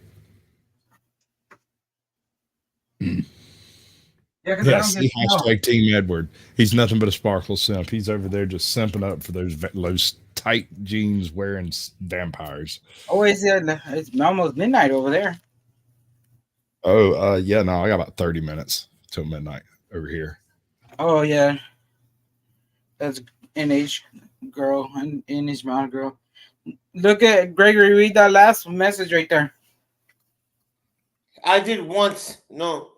Yeah, see, hashtag Team Edward. He's nothing but a sparkle simp. He's over there just simping up for those tight jeans wearing vampires. Oh, it's almost midnight over there. Oh, yeah, no, I got about 30 minutes till midnight over here. Oh, yeah. That's NH girl and NH mountain girl. Look at Gregory, read that last message right there. I did once. No,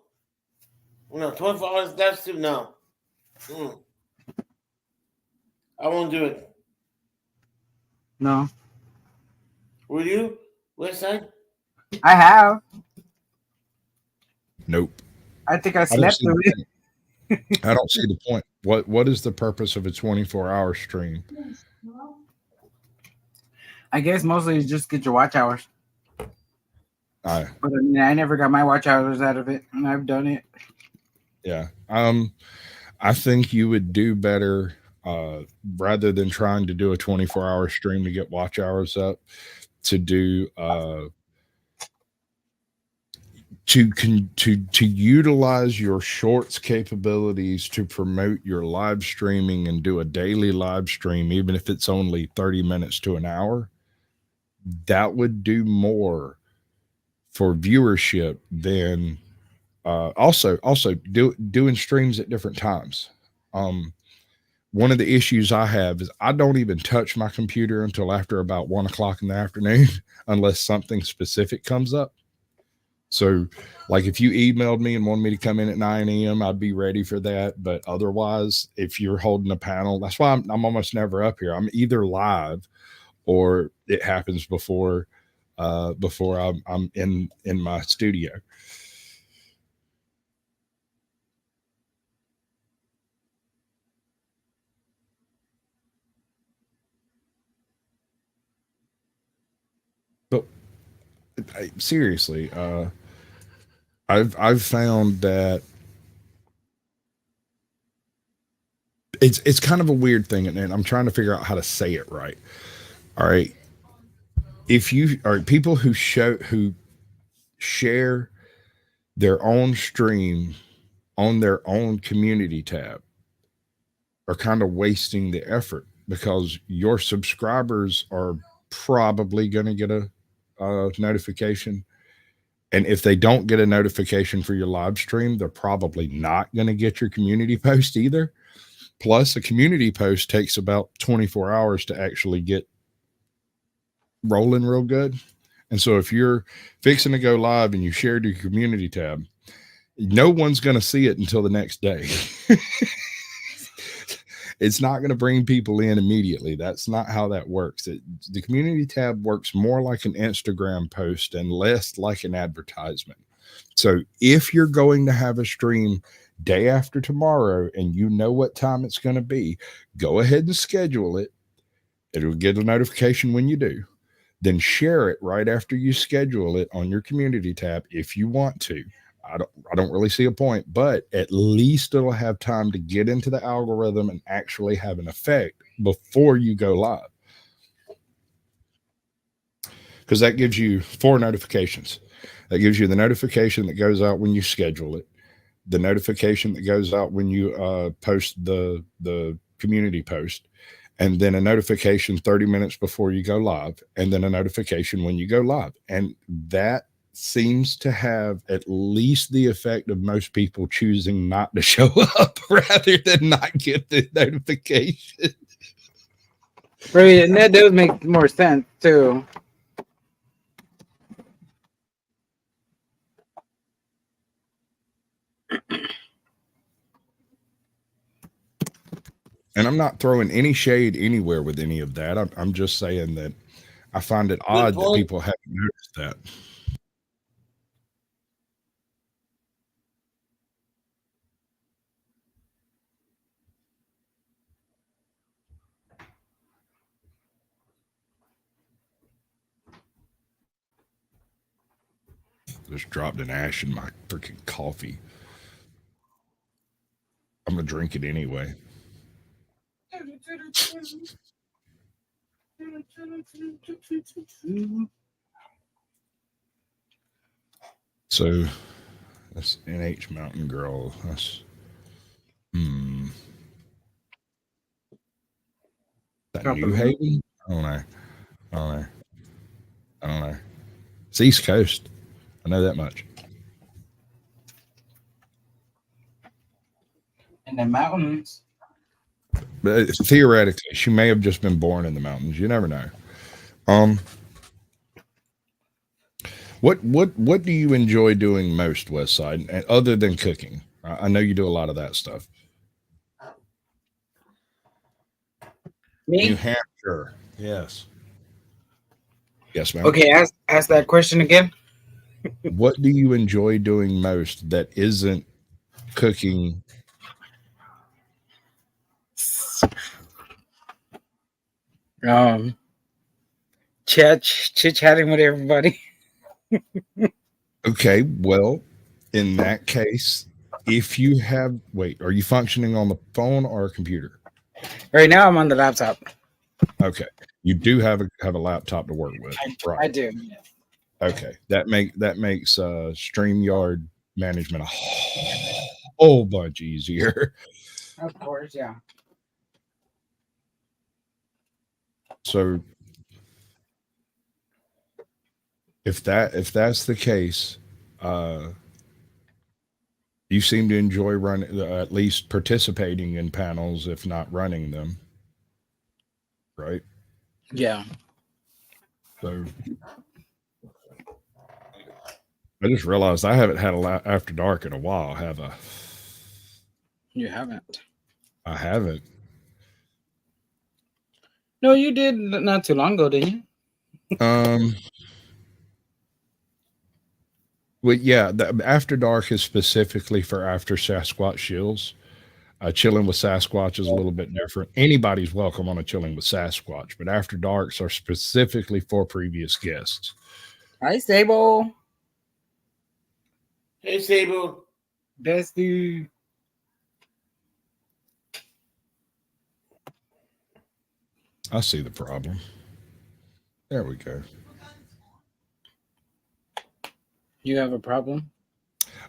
24 hours. That's too. No. I won't do it. No. Will you? Westside? I have. Nope. I think I slept through it. I don't see the point. What is the purpose of a 24-hour stream? I guess mostly it's just get your watch hours. But I mean, I never got my watch hours out of it, and I've done it. Yeah. I think you would do better rather than trying to do a 24-hour stream to get watch hours up, to do to utilize your shorts capabilities to promote your live streaming and do a daily live stream, even if it's only 30 minutes to an hour. That would do more for viewership than also doing streams at different times. One of the issues I have is I don't even touch my computer until after about 1 o'clock in the afternoon unless something specific comes up. So like if you emailed me and wanted me to come in at 9 a.m., I'd be ready for that. But otherwise, if you're holding a panel, that's why I'm almost never up here. I'm either live or it happens before I'm in my studio. But seriously, I've found that it's kind of a weird thing, and I'm trying to figure out how to say it right. All right. If you are people who share their own stream on their own community tab are kind of wasting the effort, because your subscribers are probably going to get a notification. And if they don't get a notification for your live stream, they're probably not going to get your community post either. Plus, a community post takes about 24 hours to actually get rolling real good. And so if you're fixing to go live and you shared your community tab, no one's going to see it until the next day. It's not going to bring people in immediately. That's not how that works. The community tab works more like an Instagram post and less like an advertisement. So if you're going to have a stream day after tomorrow and you know what time it's going to be, go ahead and schedule it. It'll get a notification when you do. Then share it right after you schedule it on your community tab if you want to. I don't really see a point, but at least it'll have time to get into the algorithm and actually have an effect before you go live. Because that gives you 4 notifications. That gives you the notification that goes out when you schedule it, the notification that goes out when you post the community post, and then a notification 30 minutes before you go live, and then a notification when you go live. And that seems to have at least the effect of most people choosing not to show up rather than not get the notification. Right, and that does make more sense too. And I'm not throwing any shade anywhere with any of that. I'm just saying that I find it odd that people haven't noticed that. Just dropped an ash in my freaking coffee. I'm gonna drink it anyway. So that's NH Mountain Girl. That's that New Haven? I don't know. I don't know. It's East Coast. I know that much. In the mountains. But theoretically, she may have just been born in the mountains. You never know. What do you enjoy doing most, Westside, other than cooking? I know you do a lot of that stuff. Me? New Hampshire. Yes. Yes, ma'am. Okay, ask that question again. What do you enjoy doing most that isn't cooking? Chit-chatting with everybody. Okay, well, in that case, if you have are you functioning on the phone or a computer? Right now I'm on the laptop. Okay. You do have a laptop to work with. Right. I do. Okay. That makes StreamYard management a whole bunch easier. Of course, yeah. So if that's the case, you seem to enjoy running, at least participating in panels, if not running them, right? Yeah. So I just realized I haven't had a after dark in a while. Have I? You haven't. I haven't. No, you did not too long ago, didn't you? Well, yeah, the After Dark is specifically for after Sasquatch shills. Chilling with Sasquatch is a little bit different. Anybody's welcome on a Chilling with Sasquatch, but After Darks are specifically for previous guests. Hi, Sable. Hey, Sable. Bestie. I see the problem. There we go. You have a problem?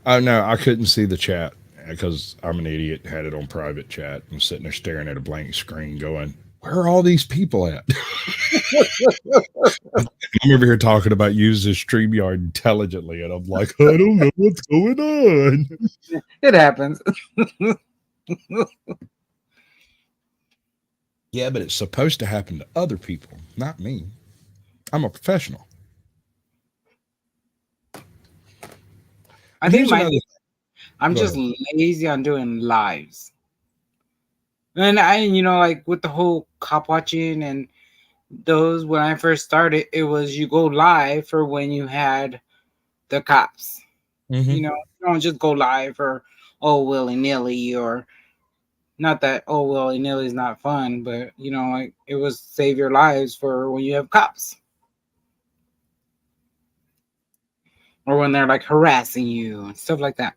Oh, no, I couldn't see the chat because I'm an idiot. Had it on private chat and sitting there staring at a blank screen going, where are all these people at? I'm over here talking about using StreamYard intelligently, and I'm like, I don't know what's going on. It happens. Yeah, but it's supposed to happen to other people, not me. I'm a professional. I think I'm just lazy on doing lives. And like with the whole cop watching and those, when I first started, it was you go live for when you had the cops. Mm-hmm. You don't just go live for willy-nilly, or not that willy-nilly is not fun, but like it was save your lives for when you have cops. Or when they're like harassing you and stuff like that.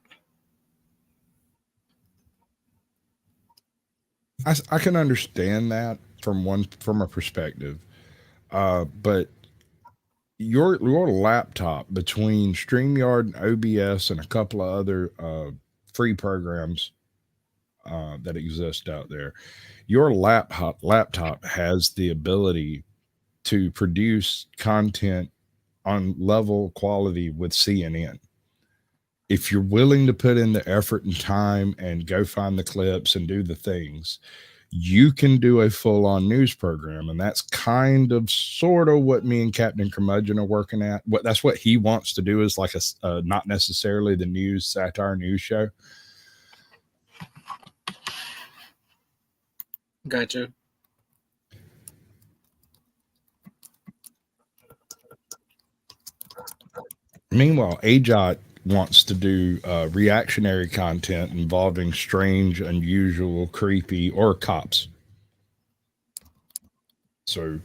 I can understand that from a perspective, but your laptop, between StreamYard and OBS and a couple of other free programs, that exist out there. Your laptop has the ability to produce content on level quality with CNN. If you're willing to put in the effort and time and go find the clips and do the things, you can do a full-on news program. And that's kind of sort of what me and Captain Curmudgeon are working at. That's what he wants to do, is like a not necessarily the news satire news show. Gotcha. Meanwhile, AJOT wants to do reactionary content involving strange, unusual, creepy, or cops. So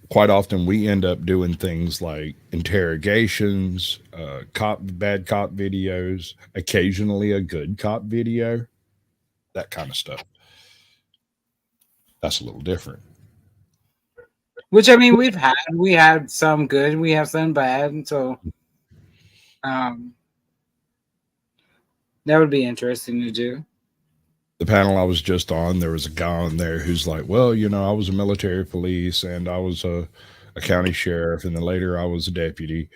quite often we end up doing things like interrogations, bad cop videos, occasionally a good cop video, that kind of stuff. That's a little different. Which, I mean, we had some good, we have some bad, and so that would be interesting to do. The panel I was just on, there was a guy on there who's like, well, you know, I was a military police and I was a county sheriff, and then later I was a deputy.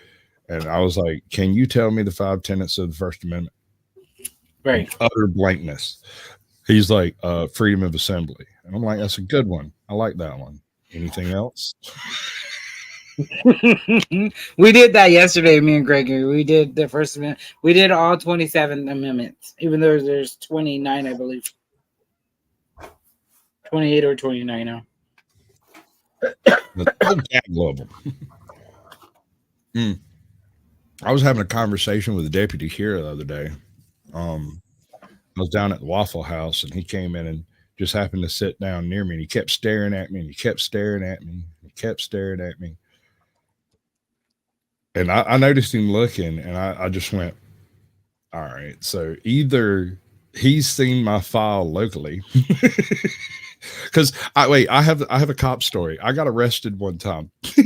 And I was like, can you tell me the 5 tenets of the First Amendment? Right. Utter blankness. He's like, freedom of assembly. And I'm like, that's a good one. I like that one. Anything else? We did that yesterday, me and Gregory. We did the First Amendment. We did all 27 amendments, even though there's 29, I believe. 28 or 29 now. I was having a conversation with a deputy here the other day. I was down at the Waffle House, and he came in and just happened to sit down near me, and he kept staring at me, and he kept staring at me, and he kept staring at me. And I noticed him looking, and I just went, all right, so either he's seen my file locally, because I have a cop story. I got arrested one time. So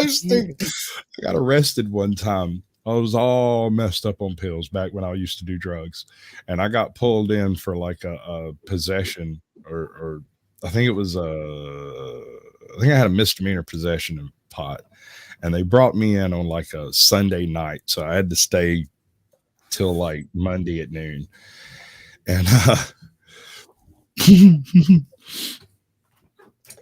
stupid. I got arrested one time. I was all messed up on pills back when I used to do drugs, and I got pulled in for like a possession, or I think it was I think I had a misdemeanor possession of pot. And they brought me in on like a Sunday night. So I had to stay till like Monday at noon. And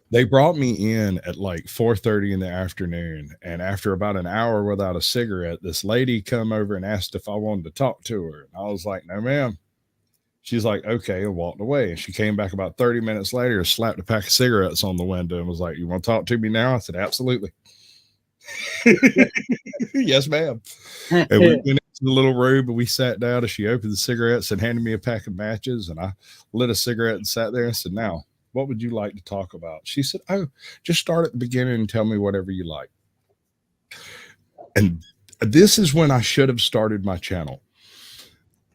they brought me in at like 4:30 in the afternoon. And after about an hour without a cigarette, this lady come over and asked if I wanted to talk to her. And I was like, no, ma'am. She's like, okay, and walked away. And she came back about 30 minutes later, slapped a pack of cigarettes on the window and was like, you want to talk to me now? I said, absolutely. Yes, ma'am. And we went into the little room and we sat down, and she opened the cigarettes and handed me a pack of matches, and I lit a cigarette and sat there and said, now, what would you like to talk about? She said, oh, just start at the beginning and tell me whatever you like. And this is when I should have started my channel.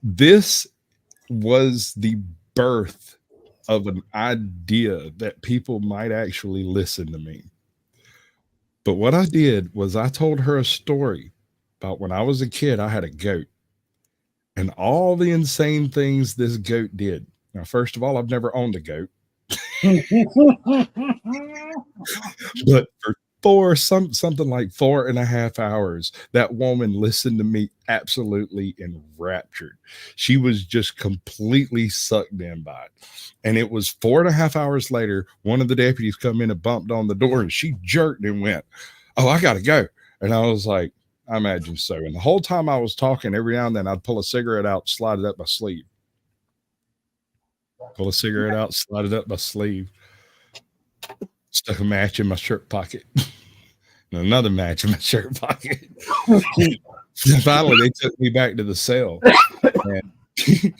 This was the birth of an idea that people might actually listen to me. But what I did was I told her a story about when I was a kid, I had a goat, and all the insane things this goat did. Now, first of all, I've never owned a goat. But for something like 4.5 hours, that woman listened to me absolutely enraptured. She was just completely sucked in by it. And it was 4.5 hours later, one of the deputies come in and bumped on the door, and she jerked and went, oh, I gotta go. And I was like, I imagine so. And the whole time I was talking, every now and then I'd pull a cigarette out, slide it up my sleeve. Pull a cigarette out, slide it up my sleeve. Stuck a match in my shirt pocket. And another match in my shirt pocket. Finally, they took me back to the cell. And a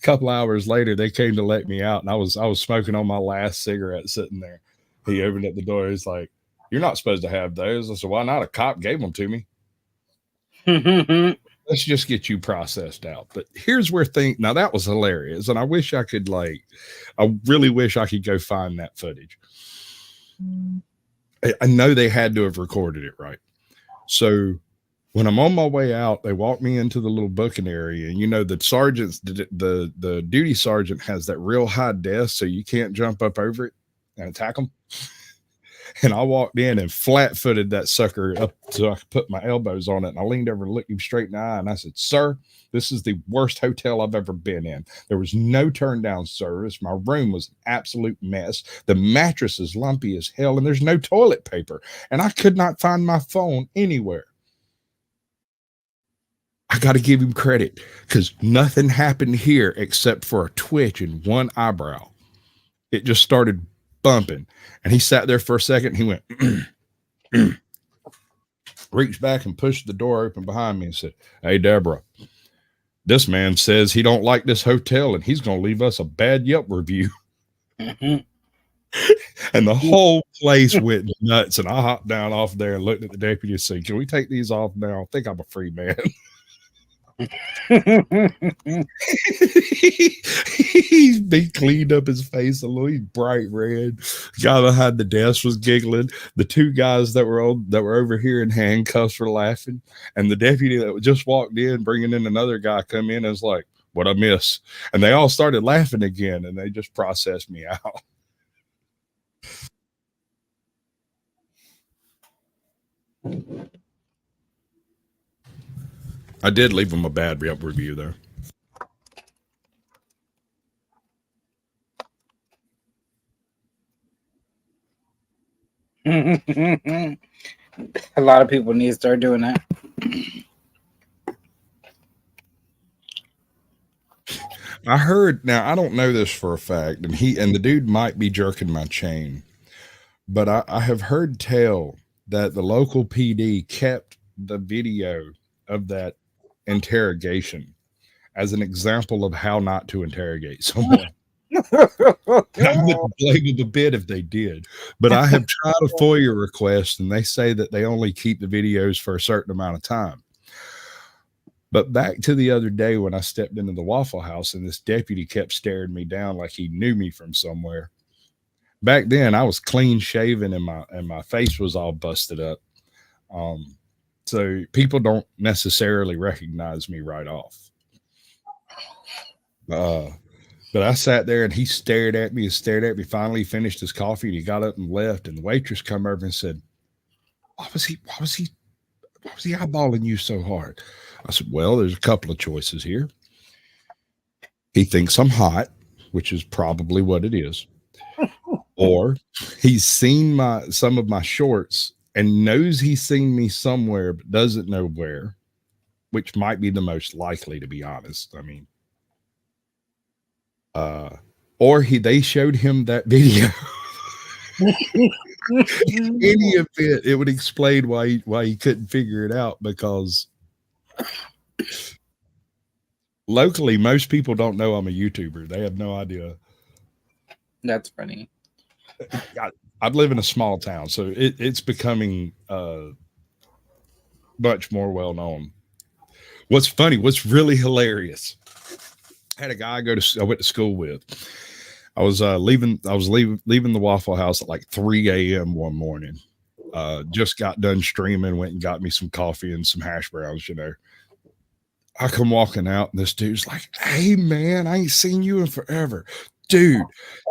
couple hours later, they came to let me out, and I was smoking on my last cigarette sitting there. He opened up the door. He's like, you're not supposed to have those. I said, why not? A cop gave them to me. Let's just get you processed out. But here's where now that was hilarious. And I wish I could I really wish I could go find that footage. I know they had to have recorded it right. So When I'm on my way out, they walk me into the little booking area, and the sergeants, the duty sergeant has that real high desk, so you can't jump up over it and attack them. And I walked in and flat-footed that sucker up so I could put my elbows on it. And I leaned over and looked him straight in the eye, and I said, "Sir, this is the worst hotel I've ever been in. There was no turn-down service. My room was an absolute mess. The mattress is lumpy as hell, and there's no toilet paper. And I could not find my phone anywhere." I got to give him credit because nothing happened here except for a twitch in one eyebrow. It just started bumping. And he sat there for a second. And he went, reached back and pushed the door open behind me and said, "Hey, Deborah, this man says he don't like this hotel and he's going to leave us a bad Yelp review." And the whole place went nuts. And I hopped down off there and looked at the deputy and said, "Can we take these off now? I think I'm a free man." He's been cleaned up his face a little. He's bright red. The guy behind the desk was giggling. The two guys that were over here in handcuffs were laughing, and the deputy that just walked in, bringing in another guy, come in and was like, "What I miss?" And they all started laughing again, and they just processed me out. I did leave him a bad Yelp review, though. A lot of people need to start doing that. I heard, now I don't know this for a fact, and the dude might be jerking my chain, but I have heard tell that the local PD kept the video of that interrogation as an example of how not to interrogate someone. I wouldn't blame them a bit if they did, but I have tried a FOIA request and they say that they only keep the videos for a certain amount of time. But back to the other day when I stepped into the Waffle House and this deputy kept staring me down like he knew me from somewhere. Back then I was clean shaven and my face was all busted up. So people don't necessarily recognize me right off. But I sat there and he stared at me and stared at me. Finally, he finished his coffee and he got up and left. And the waitress come over and said, why was he eyeballing you so hard? I said, "Well, there's a couple of choices here. He thinks I'm hot, which is probably what it is. Or he's seen some of my shorts and knows he's seen me somewhere, but doesn't know where, which might be the most likely, to be honest. I mean, or they showed him that video." In any event, it would explain why he couldn't figure it out, because locally, most people don't know I'm a YouTuber. They have no idea. That's funny. I live in a small town, so it's becoming much more well known. What's funny, what's really hilarious, I had a guy I went to school with. I was leaving the Waffle House at like 3 a.m. one morning. Just got done streaming, went and got me some coffee and some hash browns, I come walking out and this dude's like, "Hey man, I ain't seen you in forever. Dude,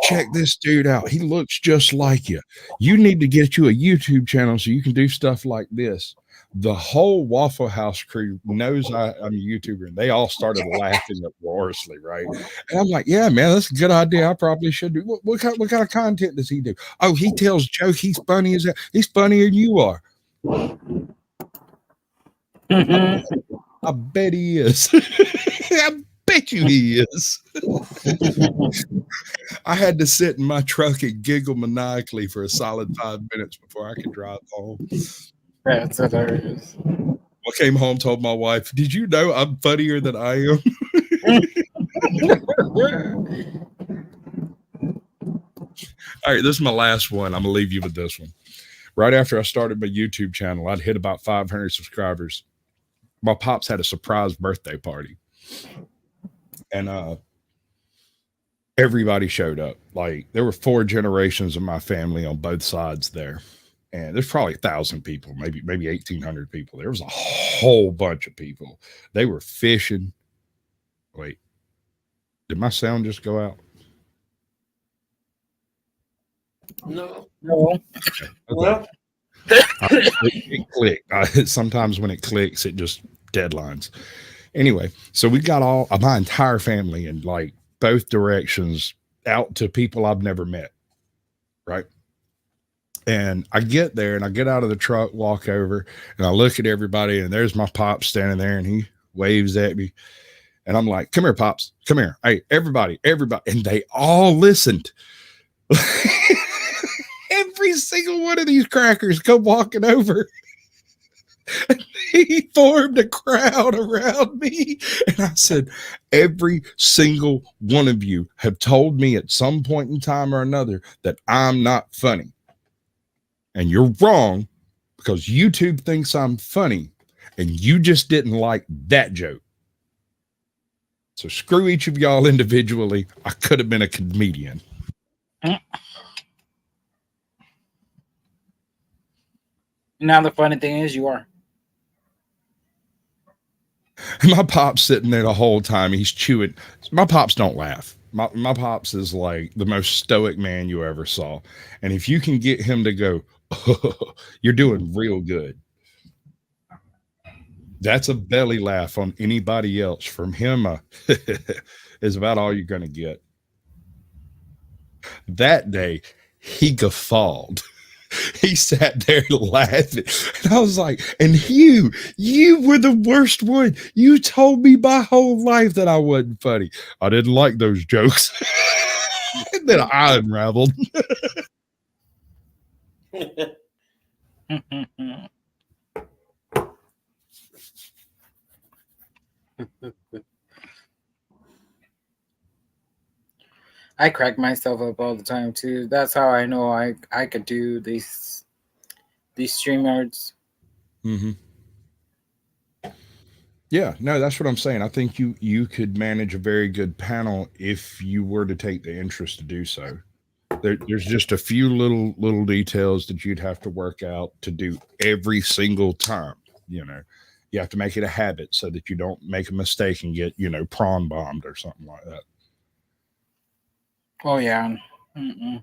check this dude out. He looks just like you. You need to get you a YouTube channel so you can do stuff like this." The whole Waffle House crew knows I'm a YouTuber, and they all started laughing uproariously, right? And I'm like, "Yeah, man, that's a good idea. I probably should do." What kind of content does he do? "Oh, he tells jokes. He's funny as that. He's funnier than you are." I bet he is. I bet you he is. I had to sit in my truck and giggle maniacally for a solid 5 minutes before I could drive home. That's hilarious. I came home, told my wife, "Did you know I'm funnier than I am?" All right, this is my last one. I'm going to leave you with this one. Right after I started my YouTube channel, I'd hit about 500 subscribers. My pops had a surprise birthday party. And everybody showed up. Like, there were 4 generations of my family on both sides there. and there's probably 1,000 people, maybe 1,800 people. There was a whole bunch of people. They were fishing. Wait, did my sound just go out? No. Okay. Well, It clicked. Sometimes when it clicks, it just deadlines. Anyway, so we got all my entire family in like both directions out to people I've never met. Right. And I get there and I get out of the truck, walk over, and I look at everybody, and there's my pops standing there, and he waves at me. And I'm like, come here, Pops, come here. Hey, everybody. And they all listened. Every single one of these crackers come walking over. He formed a crowd around me. And I said, every single one of you have told me at some point in time or another that I'm not funny. And you're wrong, because YouTube thinks I'm funny, and you just didn't like that joke. So screw each of y'all individually. I could have been a comedian. Now the funny thing is, you are. My pop's sitting there the whole time. He's chewing. My pops don't laugh. My pops is like the most stoic man you ever saw. And if you can get him to go, oh, you're doing real good. That's a belly laugh on anybody else. From him is about all you're going to get. That day, he guffawed. He sat there laughing. And I was like, and you were the worst one. You told me my whole life that I wasn't funny. I didn't like those jokes. And then I unraveled. I crack myself up all the time too. That's how I know I could do these StreamYards. Mm-hmm. Yeah, no, that's what I'm saying. I think you could manage a very good panel if you were to take the interest to do so. There's just a few little details that you'd have to work out to do every single time. You know, you have to make it a habit so that you don't make a mistake and get, prawn bombed or something like that. Oh yeah. Mm-mm.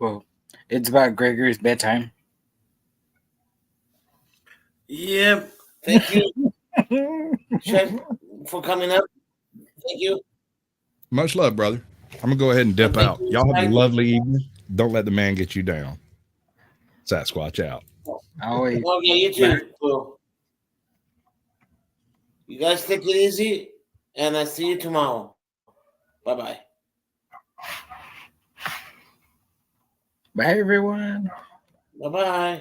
Well, it's about Gregory's bedtime. Yeah. Thank you, Chef, for coming up. Thank you. Much love, brother. I'm gonna go ahead and dip out. Y'all have a lovely evening. Don't let the man get you down. Sasquatch out. Always. Okay, you too. Cool. You guys take it easy, and I'll see you tomorrow. Bye-bye. Bye, everyone. Bye-bye.